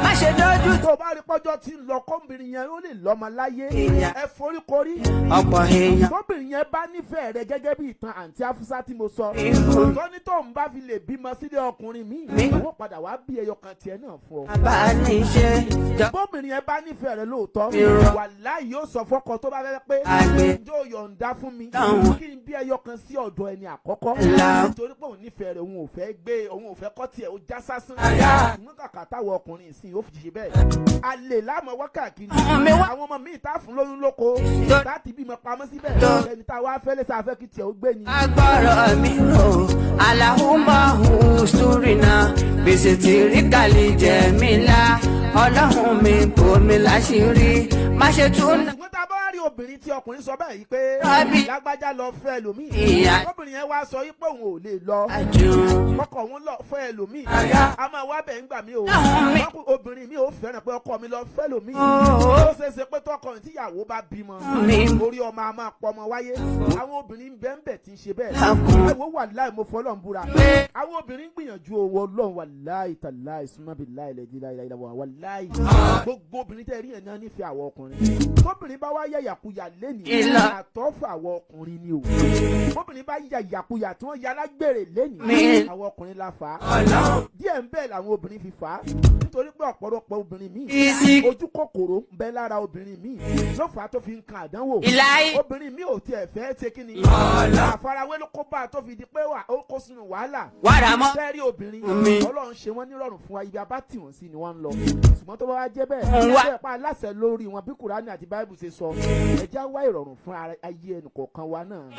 má ṣe dójú. tó o bá rí pọ́jọ́ tí ń lọ kọ́bìnrin yẹn ó lè lọ́mọ láyé. ẹ foríkorí. ọ̀pọ̀ èèyàn. kọ́bìnrin yẹn bá nífẹ̀ẹ́ rẹ gẹ́gẹ́ bí ìtàn àǹtí Afusa tí mo sọ. tọ́ni tó ń bá fi lè bímọ sílé ọkùnrin míì. wọ́n padà wá bí ẹyọ kan tiẹ̀ náà fún ọ. abániṣe. bọ́bìnrin yẹn bá nífẹ̀ẹ́ rẹ lóòótọ́. wàláhì yóò sọ fọ́kọ tó bá fẹ́ pé. ǹjọ́ yọ̀ǹda fún mi. kí n bí ẹyọ kan sí ọ̀dọ̀ ẹni àkọ́kọ́. nítorí pé òun nífẹ̀ẹ́ rẹ̀ òun ò fẹ́ gbé òun ò fẹ́ kọ́ tiẹ̀ ó já sásán. mú kàkà táwọn ọkùnrin ìsìn yóò fi ṣe bẹ́ẹ̀. alè láàmú wákàkiri. àwọn ọmọ míì tá fún lóyún lóko. láti bímọ pamọ́ síbẹ̀. ẹni tá a wá fẹ́ lẹ́sẹ̀ afẹ́ kí tiẹ̀ ó gbé ni. agbọ́rọ̀ mi rò Allahumma usturina gbèsè tí rí kàlí jẹ mí la ọlọ́run mi bò mí láṣìírí má ṣe tún. ṣùgbọ́n tá a bá rí obìnrin tí ọkùnrin sọ bẹ́ẹ̀ yìí pé lágbájá lọ fẹ́ ẹlòmíì. obìnrin yẹn wá sọ yìí pé òun ò lè lọ. ọkọ òun lọ fẹ́ ẹlòmíì. a máa wá bẹ̀ ń gbà mí o. obìnrin mi ò fẹ́ràn pé ọkọ mi lọ fẹ́ ẹlòmíì. ó ṣeé ṣe pé tọkọ tíyàwó bá bímọ. orí ọmọ a máa pọ ọmọ wáyé. àwọn obìnrin bẹ́ẹ̀ tí ń ṣe bẹ́ẹ̀. ẹ̀wọ̀ wà láì mo fọ́ lọ́n búra. àwọn obìnrin gbìyànjú owó ọlọ́run wà láì tàláì súnmọ́bì láì lẹ́dí láì wà láì. gbogbo obìnrin tẹ́ rí ẹ̀ náà nífẹ̀ẹ́ àwọn ọkùnrin. tóbìnrin bá wá yẹ yàkuyà lẹ́nìí. àtọ́fà àwọn ọkùnrin ni o. tóbìnrin bá yẹ yàkuyà tí wọ́n yàrá gbèrè lẹ́nìí. àwọn ọkùnrin la fà á. díẹ̀ ń bẹ́ẹ̀ làwọn obìnrin fi fà á. nítorí pé ọ̀pọ̀lọpọ̀ obìnrin míì. ojú kòkòrò ń bẹ lára obìnrin míì. ló fà á tó fi ń kan àdánwò. obìnrin míì ò tiẹ̀ fẹ́ ṣe kí ni. àfarawé ló kó bá a tó fi di pé ó kó sínú wàhálà. fẹ́ẹ́rí obìnrin ọlọ́run ṣe wọ́n nírọ̀rùn fún wa ibi abá tì wọ́n sí ni wọ́n ń lọ. ṣùgbọ́n tó bá wá jẹ́ bẹ́ẹ̀ ṣe pa aláṣẹ lórí wọn bí Kùránì àti Báíbù ṣe sọ. ẹja wá ìrọ̀rùn fún ayé ẹnìkọ̀ọ̀kan wa náà.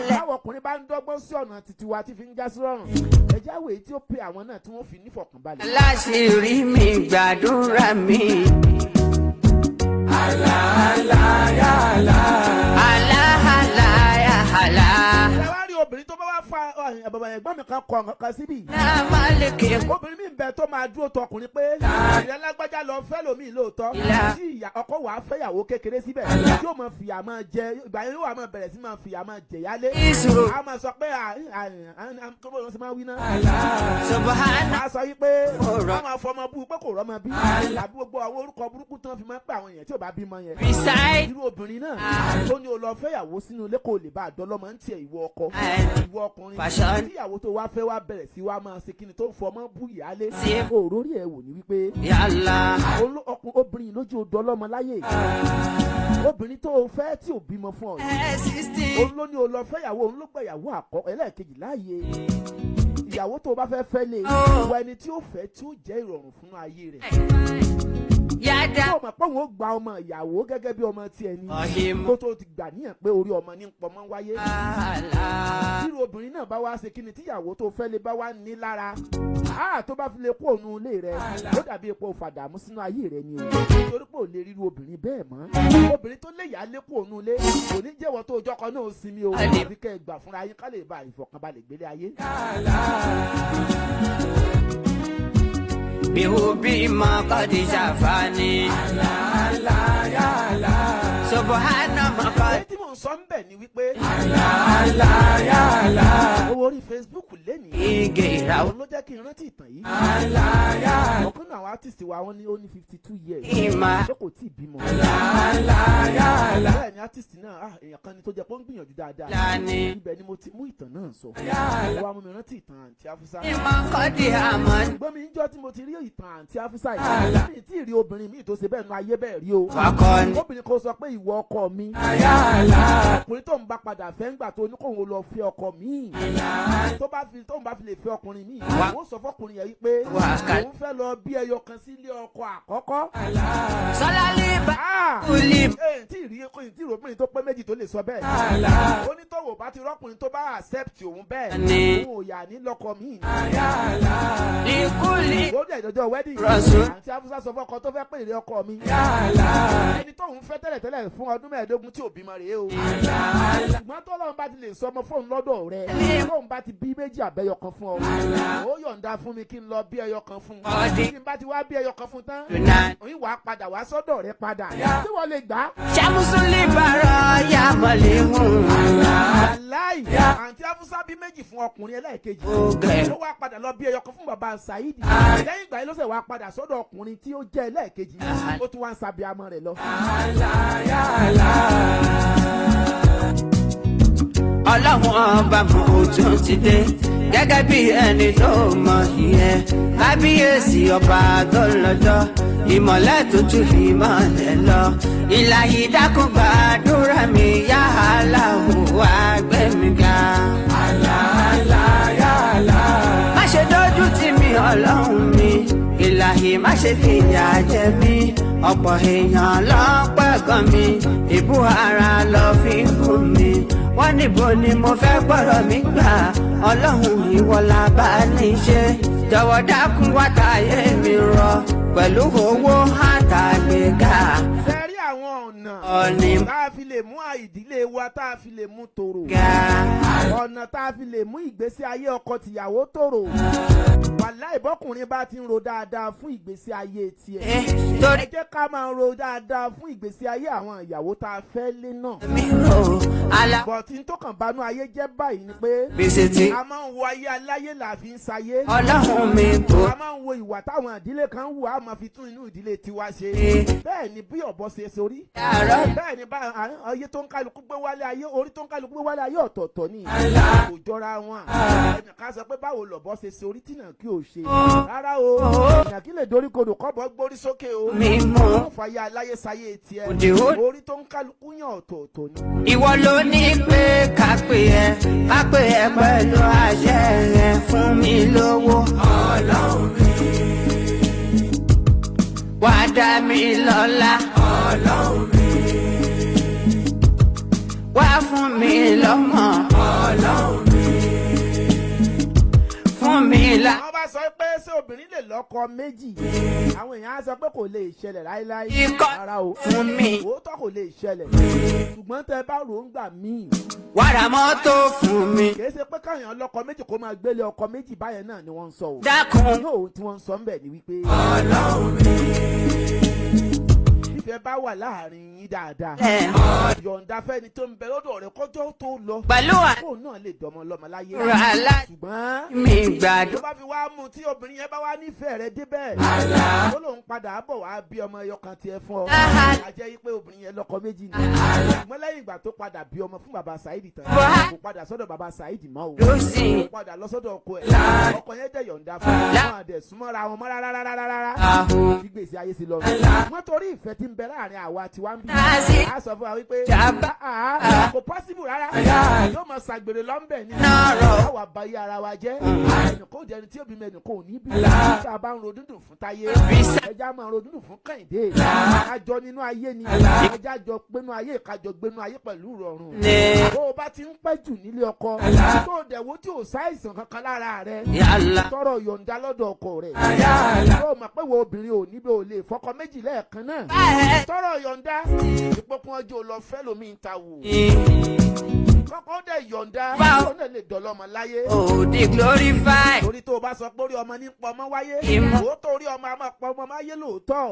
báwo ọkùnrin bá ń dọ́gbọ́n sí ọ̀nà títí wa tí fi ń já sí rọrùn. ẹja wo èyí tí ó pe àwọn náà tí wọ́n fi nífọ̀kànbalẹ̀. aláṣìírí mi gbàdúrà mi. àlà àlà yà àlà. àlà àlà yà àlà. ẹ wá rí obìnrin tó bá wá fa bàbá ẹ̀gbọ́n mi kan kọ nǹkan síbí. obìnrin mi ń bẹ tó máa dúró tọkùnrin pé ìyá lágbájá lọ fẹ́ lómi lóòótọ́ tí ọkọ wà á fẹ́yàwó kékeré síbẹ̀ yóò máa fìyà máa jẹ ìgbà yẹn yóò máa bẹ̀rẹ̀ sí máa fìyà máa jẹ yálé. a máa sọ pé tó bọ̀ ló ṣe máa wí náà. a sọ yí pé a máa fọmọ bú pé kò rọ́mọ bí àbí gbogbo àwọn orúkọ burúkú tán fi máa ń pè àwọn èèyàn tí ò bá bímọ yẹn. irú obìnrin náà tó ní o lọ fẹ́yàwó sínú ilé kò lè bá àdọ́lọ́mọ ń tiẹ̀ ìwọ ọkọ ìwọ ọkùnrin tí ìyàwó tó wá fẹ́ wá bẹ̀rẹ̀ sí wá máa ṣe kíni tó ń fọmọ́ bú ìyálé òrórí ẹ̀ wò ní wípé obìnrin lójú odò ọlọ́mọ láyè obìnrin tó fẹ́ tí ò bímọ fún ọ òun ló ní o lọ fẹ́yàwó òun ló gbẹ̀yàwó àkọ́kọ́ ẹlẹ́ẹ̀kejì láàyè ìyàwó tó bá fẹ́ lé ìwọ ẹni tí ó fẹ́ tí ó jẹ́ ìrọ̀rùn fún ayé rẹ̀ yàda. ó mọ̀ pé òun ó gba ọmọ ìyàwó gẹ́gẹ́ bí ọmọ tiẹ̀ ni. kó tó ti gbà níyàn pé orí ọmọ ní pọmọ wáyé. irú obìnrin náà bá wá ṣe kíni tíyàwó tó fẹ́ lè bá wá ní lára. tó bá fi lè kó òun ilé rẹ̀ ó dàbí epo fàdàmú sínú ayé rẹ̀ ni o. nítorí pé ò lè ríru obìnrin bẹ́ẹ̀ mọ́. obìnrin tó lè yà á lé kó òun ilé kò ní jẹ́wọ́ tó jọkọ náà sinmi o. àbí kẹ́ ẹ gbà fúnra yín ká lè bá ìfọ̀kànbalẹ̀ gbélé ayé. Bihubi ma kadi jafani. Subhana ma kadi. Tí mò ń sọ ń bẹ̀ ni wípé. Owó orí Facebook lẹ́nìí. Ige ìràwọ̀. Ló jẹ́ kí n rántí ìtàn yìí. Àlàyé. Ọ̀kan náà àwọn àwọn artist wa wọ́n ní ó ní 52 years. Ìmọ̀. Ṣé kò tí ì bímọ? Bẹ́ẹ̀ ni artist náà èèyàn kan ni tó jẹ́ pé ó ń gbìyànjú dáadáa. Lani. Ibẹ̀ ni mo ti mú ìtàn náà sọ. Wá mú mi rántí ìtàn àǹtí Afusa. Ìmọ̀ kọ́dí àmọ́. Ṣùgbọ́n mi ń jọ́ tí mo ti rí ìtàn àǹtí Afusa yìí. Mi tí ì rí obìnrin mi tó ṣe bẹ́ẹ̀ nu ayé bẹ́ẹ̀ rí o. Fakọ́ni. Obìnrin kò sọ pé ìwọ ọkọ mi. Ọkùnrin tó ń bá padà fẹ́ ńgbà tó ní kóun lọ fẹ́ ọkọ mi. Tó ń bá fi lè fẹ́ ọkùnrin mi. Ó sọ fọkùnrin yẹn wípé òun fẹ́ lọ bí ẹyọ kan sí ilé ọkọ àkọ́kọ́. Sọlálí bá kúlì. Tí ì rí obìnrin tó pé méjì tó lè sọ bẹ́ẹ̀. Ó ní tọ́wọ́ bá ti rọ́kùnrin tó bá accept òun bẹ́ẹ̀. Òun ò yà ní lọ́kọ mi. Ìkúlì. Ó dẹ̀ ìdọ́jọ́ wedding. Rọ̀sùn. Àǹtí Afusa sọ fọ́kọ tó fẹ́ pè rí ọkọ mi. Ẹni tóun fẹ́ tẹ́lẹ̀tẹ́lẹ̀ fún ọdún 15 tí ò bímọ rèé o. Ṣùgbọ́n tó lọ́run bá ti lè sọmọ fóun lọ́dọ̀ rẹ̀. Tóun bá ti bí méjì àbẹ́yọ kan fún ọ. Ó yọ̀ǹda fún mi kí n lọ bí ẹyọ kan fún. Kí n bá ti wá bí ẹyọ kan fún tán. Òyìn wàá padà wá sọ́dọ̀ rẹ̀ padà. Tí wọ́n lè gbà. Ṣàmùsùlì bàrọ̀ ya mọ̀lẹ́hùn. Aláì. Àǹtí Afusa bí méjì fún ọkùnrin ẹlẹ́ẹ̀kejì. Ó wá padà lọ bí ẹyọ kan fún bàbá Saidi. Lẹ́yìn ìgbà yìí ló ṣẹ̀ wá padà sọ́dọ̀ ọkùnrin tí ó jẹ́ ẹlẹ́ẹ̀kejì. Ó tún wá ń sabi amọ̀ rẹ̀ lọ. Ọlọ́run ọba mọ̀ òtún ti dé gẹ́gẹ́ bí ẹni tó mọ̀ ìyẹn. Kábíyèsí ọba tó lọ́jọ́ ìmọ̀lẹ̀ tó tún fi mọ̀lẹ̀ lọ. Ìlàyé dákun gbàdúrà mi yá aláwọ̀ wá gbé mi ga. Má ṣe dójú tì mí Ọlọ́run mi. Ìlàyé má ṣe fìyà jẹ mí. Ọ̀pọ̀ èèyàn ló pẹ̀gàn mi. Ìbú ara lọ fi ń kún mi. Wọ́n níbo ni mo fẹ́ gbọ́dọ̀ mi gbà. Ọlọ́run ìwọ la bá ní ṣe. Jọ̀wọ́ dákun wá táyé mi rọ. Pẹ̀lú owó àtàgbéga. Fẹ́ rí àwọn ọ̀nà tá a fi lè mú ìdílé wa tá a fi lè mú tòrò. Ọ̀nà tá a fi lè mú ìgbésí ayé ọkọ tìyàwó tòrò. Wàláhì bọ́kùnrin bá ti ń ro dáadáa fún ìgbésí ayé tiẹ̀. Ẹ jẹ́ ká máa ro dáadáa fún ìgbésí ayé àwọn ìyàwó tá a fẹ́ lé náà. Bọ̀tí tó kàn bánú ayé jẹ́ báyìí ni pé a máa ń wo ayé aláyé là fi ń sayé. Ọlọ́run mi kò. A máa ń wo ìwà táwọn ìdílé kan ń wù á máa fi tún inú ìdílé tiwa ṣe. Bẹ́ẹ̀ ni bí ọ̀bọ ṣe sorí. Bẹ́ẹ̀ ni bá ayé tó ń kálukú gbé wálé ayé orí tó ń kálukú gbé wálé ayé ọ̀tọ̀ọ̀tọ̀ ni. Kò jọra wọn. Ẹnìkan sọ pé báwo lọ̀bọ ṣe sorí tí náà kí o ṣe. Rárá o. Ìyàn kí lè dorí kodò kọ́bọ̀ gbórí sókè o. Mímọ́. Fàyà aláyé sayé tiẹ̀. Orí tó ń kálukú yàn ọ̀tọ̀ọ̀tọ̀ ni. Ìwọ ló ní pé ká pè ẹ́ pẹ̀lú àṣẹ rẹ̀ fún mi lówó. Ọlọ́run mi. Wá dá mi lọ́lá. Ọlọ́run mi. Wá fún mi lọ́mọ. Ọlọ́run mi. Fún mi lá. Wọ́n bá sọ pé ṣé obìnrin lè lọ́kọ méjì. Àwọn èèyàn á sọ pé kò lè ṣẹlẹ̀ láíláí. Rárá o. Fún mi. Òótọ́ kò lè ṣẹlẹ̀. Ṣùgbọ́n tẹ bá rò ń gbà míì. Wàrà mọ́tò fún mi. Kìí ṣe pé káyàn lọ́kọ méjì kó máa gbélé ọkọ méjì báyẹn náà ni wọ́n ń sọ o. Dákun. Yóò tí wọ́n ń sọ ń bẹ̀ ni wípé. Ọlọ́run mi. Ìfẹ́ bá wà láàrin yín dáadáa. Yọ̀ǹda fẹ́ni tó ń bẹ lọ́dọ̀ rẹ̀ kọjọ́ tó lọ. Pẹ̀lú fóònù náà lè dọmọ lọ́mọ láyé. Ràlá. Ṣùgbọ́n mi gbàdúrà. tó bá fi wá mú tí obìnrin yẹn bá wá nífẹ̀ẹ́ rẹ̀ débẹ̀. ó lóun padà bọ̀ wá bí ọmọ ẹyọ kan tiẹ̀ fún ọ. a jẹ́ pé obìnrin yẹn lọ́kọ méjì ni. ṣùgbọ́n lẹ́yìn ìgbà tó padà bí ọmọ fún bàbá Saidi tán. kò padà sọ́dọ̀ bàbá Saidi mọ́ o. kò padà lọ sọ́dọ̀ ọkọ ẹ̀. ọkọ yẹn dẹ̀ yọ̀ǹda fún wọn àdẹ̀ súnmọ́ra wọn mọ́ rárá. bí gbèsè ayé sí lọ. wọ́n torí ìfẹ́ tí ń bẹ láàrin àwa tiwa ń bí. a sọ fún wa wípé kò pọ́sibù rárá. yóò máa ṣàgbèrè lọ́nbẹ̀ ni. àwa bá yí ara wa jẹ́. ẹnìkan ò jẹ́ ẹni tí òbí mẹ́rin kò ní bí. tá a bá ń ro dúndùn fún Táyé. ẹja máa ń ro dúndùn fún Kẹ́hìndé. àjọ nínú ayé ni. ẹja jọ gbénú ayé kájọ gbénú ayé pẹ̀lú ìrọ̀rùn. bó o bá ti ń pẹ́ jù nílé ọkọ. tó o dẹ̀ wo tí o ṣàìsàn kankan lára rẹ̀. tọrọ yọ̀ǹda lọ́dọ̀ ọkọ rẹ̀. yóò mọ̀ pé wo obìnrin ò níbi ò lè fọkọ méjì lẹ́ẹ̀kan náà. tọrọ yọ̀ǹda ìpọ́kún ọjọ́ lọ fẹ́ lómi ń ta wò. kọ́kọ́ dẹ̀ yọ̀ǹda ó lè lè dọ̀lọ́mọ láyé. Òdì glorify. torí tó o bá sọ pé orí ọmọ ní pọ̀ ọmọ wáyé. òótọ́ orí ọmọ àmọ́ pọ̀ ọmọ wáyé lóòótọ́.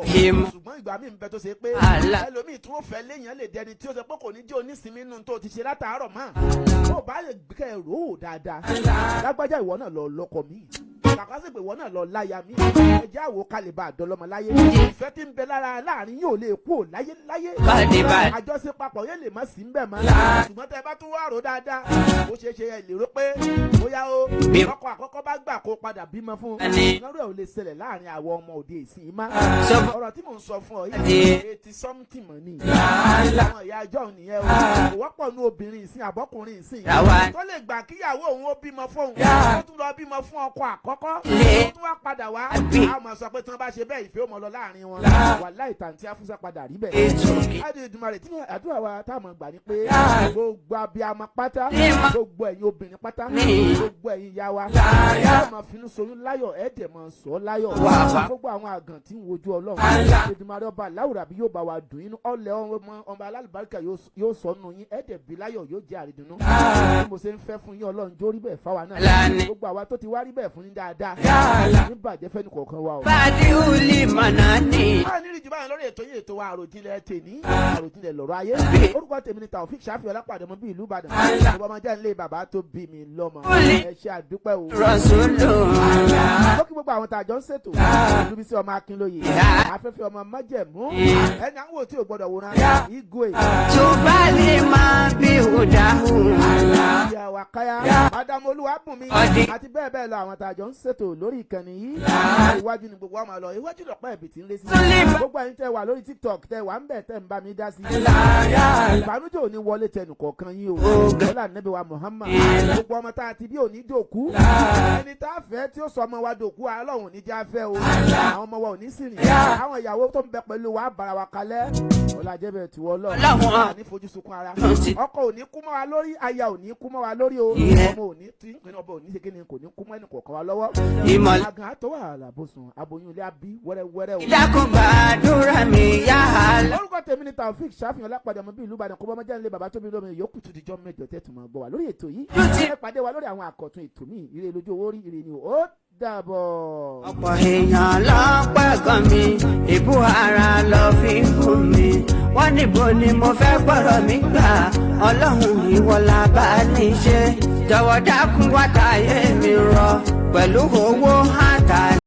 ṣùgbọ́n ìgbà míì ń bẹ tó ṣe pé ẹlòmíì tí wọ́n fẹ́ léèyàn lè dẹni tí ó ṣe pé kò ní jẹ́ onísìnmí nínú tó ti ṣe látàárọ̀ mọ́. tó o bá lè kẹ́ ẹ̀ rò ó dáadáa. lágbájá ìwọ náà lọ lọ́kọ mi. kàkà sí pé wọ́n náà lọ láya mi ẹjẹ́ àwò kalẹ̀ bá àdọ́lọ́mọ láyé ìfẹ́ tí ń bẹ lára láàrin yóò lè kú ò láyé àjọṣe papọ̀ yóò lè má sí ń bẹ̀ mọ́ ṣùgbọ́n tẹ́ bá tún wá rò dáadáa ó ṣeé ṣe ẹ lè rò pé bóyá ó ọkọ àkọ́kọ́ bá gbà kó padà bímọ fún lọ́rọ̀ ò lè ṣẹlẹ̀ láàrin àwọn ọmọ òde ìsìn má ọ̀rọ̀ tí mò ń sọ fún ọ yìí 80 something mọ̀ ni àwọn ìyá ẹjọ́ nìyẹn o kò wọ́pọ̀ nú obìnrin ìsìn àbọ́kùnrin ìsìn tó lè gbà kíyàwó òun ó bímọ fún òun ó tún lọ bímọ fún ọkọ àkọ́kọ́ ó tún wá padà wá a máa sọ pé tí wọ́n bá ṣe bẹ́ẹ̀ ìfẹ́ ó mọ lọ láàrin wọn wàláhì tàǹtí afúnṣà padà rí bẹ́ẹ̀ adédùmarè tí àdúrà wa táwọn gbà ní pé gbogbo abiyamọ pátá gbogbo ẹ̀yin obìnrin pátá gbogbo ẹ̀yin ìyá wa ẹ máa finú soyún láyọ̀ ẹ dẹ̀ máa sọ láyọ̀ gbogbo àwọn àgàn tí ń wojú ọlọ́run adédùmarè ọba láwùrà bí yóò bá wa dùn inú ọlẹ̀ ọmọ alálùbáríkà yóò sọ nù yín ẹ dẹ̀ bí láyọ̀ yóò jẹ́ àrídùnnú bí mo ṣe ń fẹ́ fún yín ọlọ́run jó rí bẹ́ẹ̀ fáwa náà gbogbo àwa tó ti wá rí bẹ́ẹ̀ fún yín dáadáa ní bàjẹ́ fẹ́ni kọ̀ọ̀kan wa o. bàdí uli mọ̀nà ni. báyìí ní ìjọba yẹn lórí ètò yìí ètò wa àròjinlẹ̀ tèní àròjinlẹ̀ lọ́rọ̀ ayé orúkọ tèmi ni Taofeek Shafihin Olapade ọmọ bíi ìlú Ìbàdàn ìbọn ọmọ jẹ́ nílé bàbá tó bí mi lọ́mọ ẹ ṣe àdúpẹ́ o. rọ̀ṣọ́lù. lókè gbogbo àwọn tàjọ ń ṣètò ìlú bíi sí ọmọ Akínlóye afẹ́fẹ́ ọmọ májẹ̀mú ẹni àwọn òtí ò gbọ́dọ̀ wòran igwe. tó bá lè máa bí òdàhùn. ìyàwó àkáyà Ádámù Olúwabùnmi àti bẹ́ẹ̀ bẹ́ẹ̀ lọ àwọn tàjọ ń ṣètò lórí ìkànnì yìí iwájú ni gbogbo ọmọ lọ iwájú lọ́pọ̀ ẹ̀bì tí ń lé sí. gbogbo ẹ̀yin tẹ́ wà lórí TikTok tẹ́ wà ń bẹ̀ tẹ́ ń bá mi dá sí. ìbànújẹ́ ò ní wọlé tẹnu kọ̀ọ̀kan yín o. ọlá nẹ́bí wa Muhammad gbogbo ọmọ tá a ti bí òní dòkú ẹni tá a fẹ́ tí ó sọ ọmọ wa dòkú Ọlọ́run ní já fẹ́ o àwọn ọmọ wa ò ní sìnrìn àwọn ìyàwó tó ń bẹ pẹ̀lú wa bára wa kalẹ̀ ọlájẹ́bẹ̀ tí wọ́n lọ ní fojú sunkún ara ọkọ ò ní kú mọ́ wa lórí aya ò ní kú mọ́ wa lórí o ọmọ ò ní tí ìpínlẹ̀ ọba ò ní ṣe kí ni kò ní kú mọ́ ẹnì kọ̀ọ̀kan wa lọ́wọ́ àgàn àtọwà àlàbòsùn aboyún ilé abí wẹ́rẹ́wẹ́rẹ́ o. ìdákùnbàdúrà mi yá ha lọ. orúkọ tèmi ni Taofeek Shafihin Olapade ọmọ bíi ìlú Ìbàdàn kó bọ́ mọ́jà nílé bàbá tó bí lómi yòókù tó dijọ́ mẹ́jọ tẹ́tù máa gbọ́ wa lórí ètò yìí ẹ pàdé wa lórí àwọn àkọ́tún ètò míì ire lójú owó rí ire ni ó dàbọ̀. ọ̀pọ̀ èèyàn ló pẹ̀gàn mi ìbú ara lọ fi ń gùn mi wọ́n níbo ni mo fẹ́ gbọ́rọ̀ mi gbà Ọlọ́run ìwọ la bá ní ṣe jọ̀wọ́ dákun wá tayé mi rọ pẹ̀lú owó àtàlẹ́.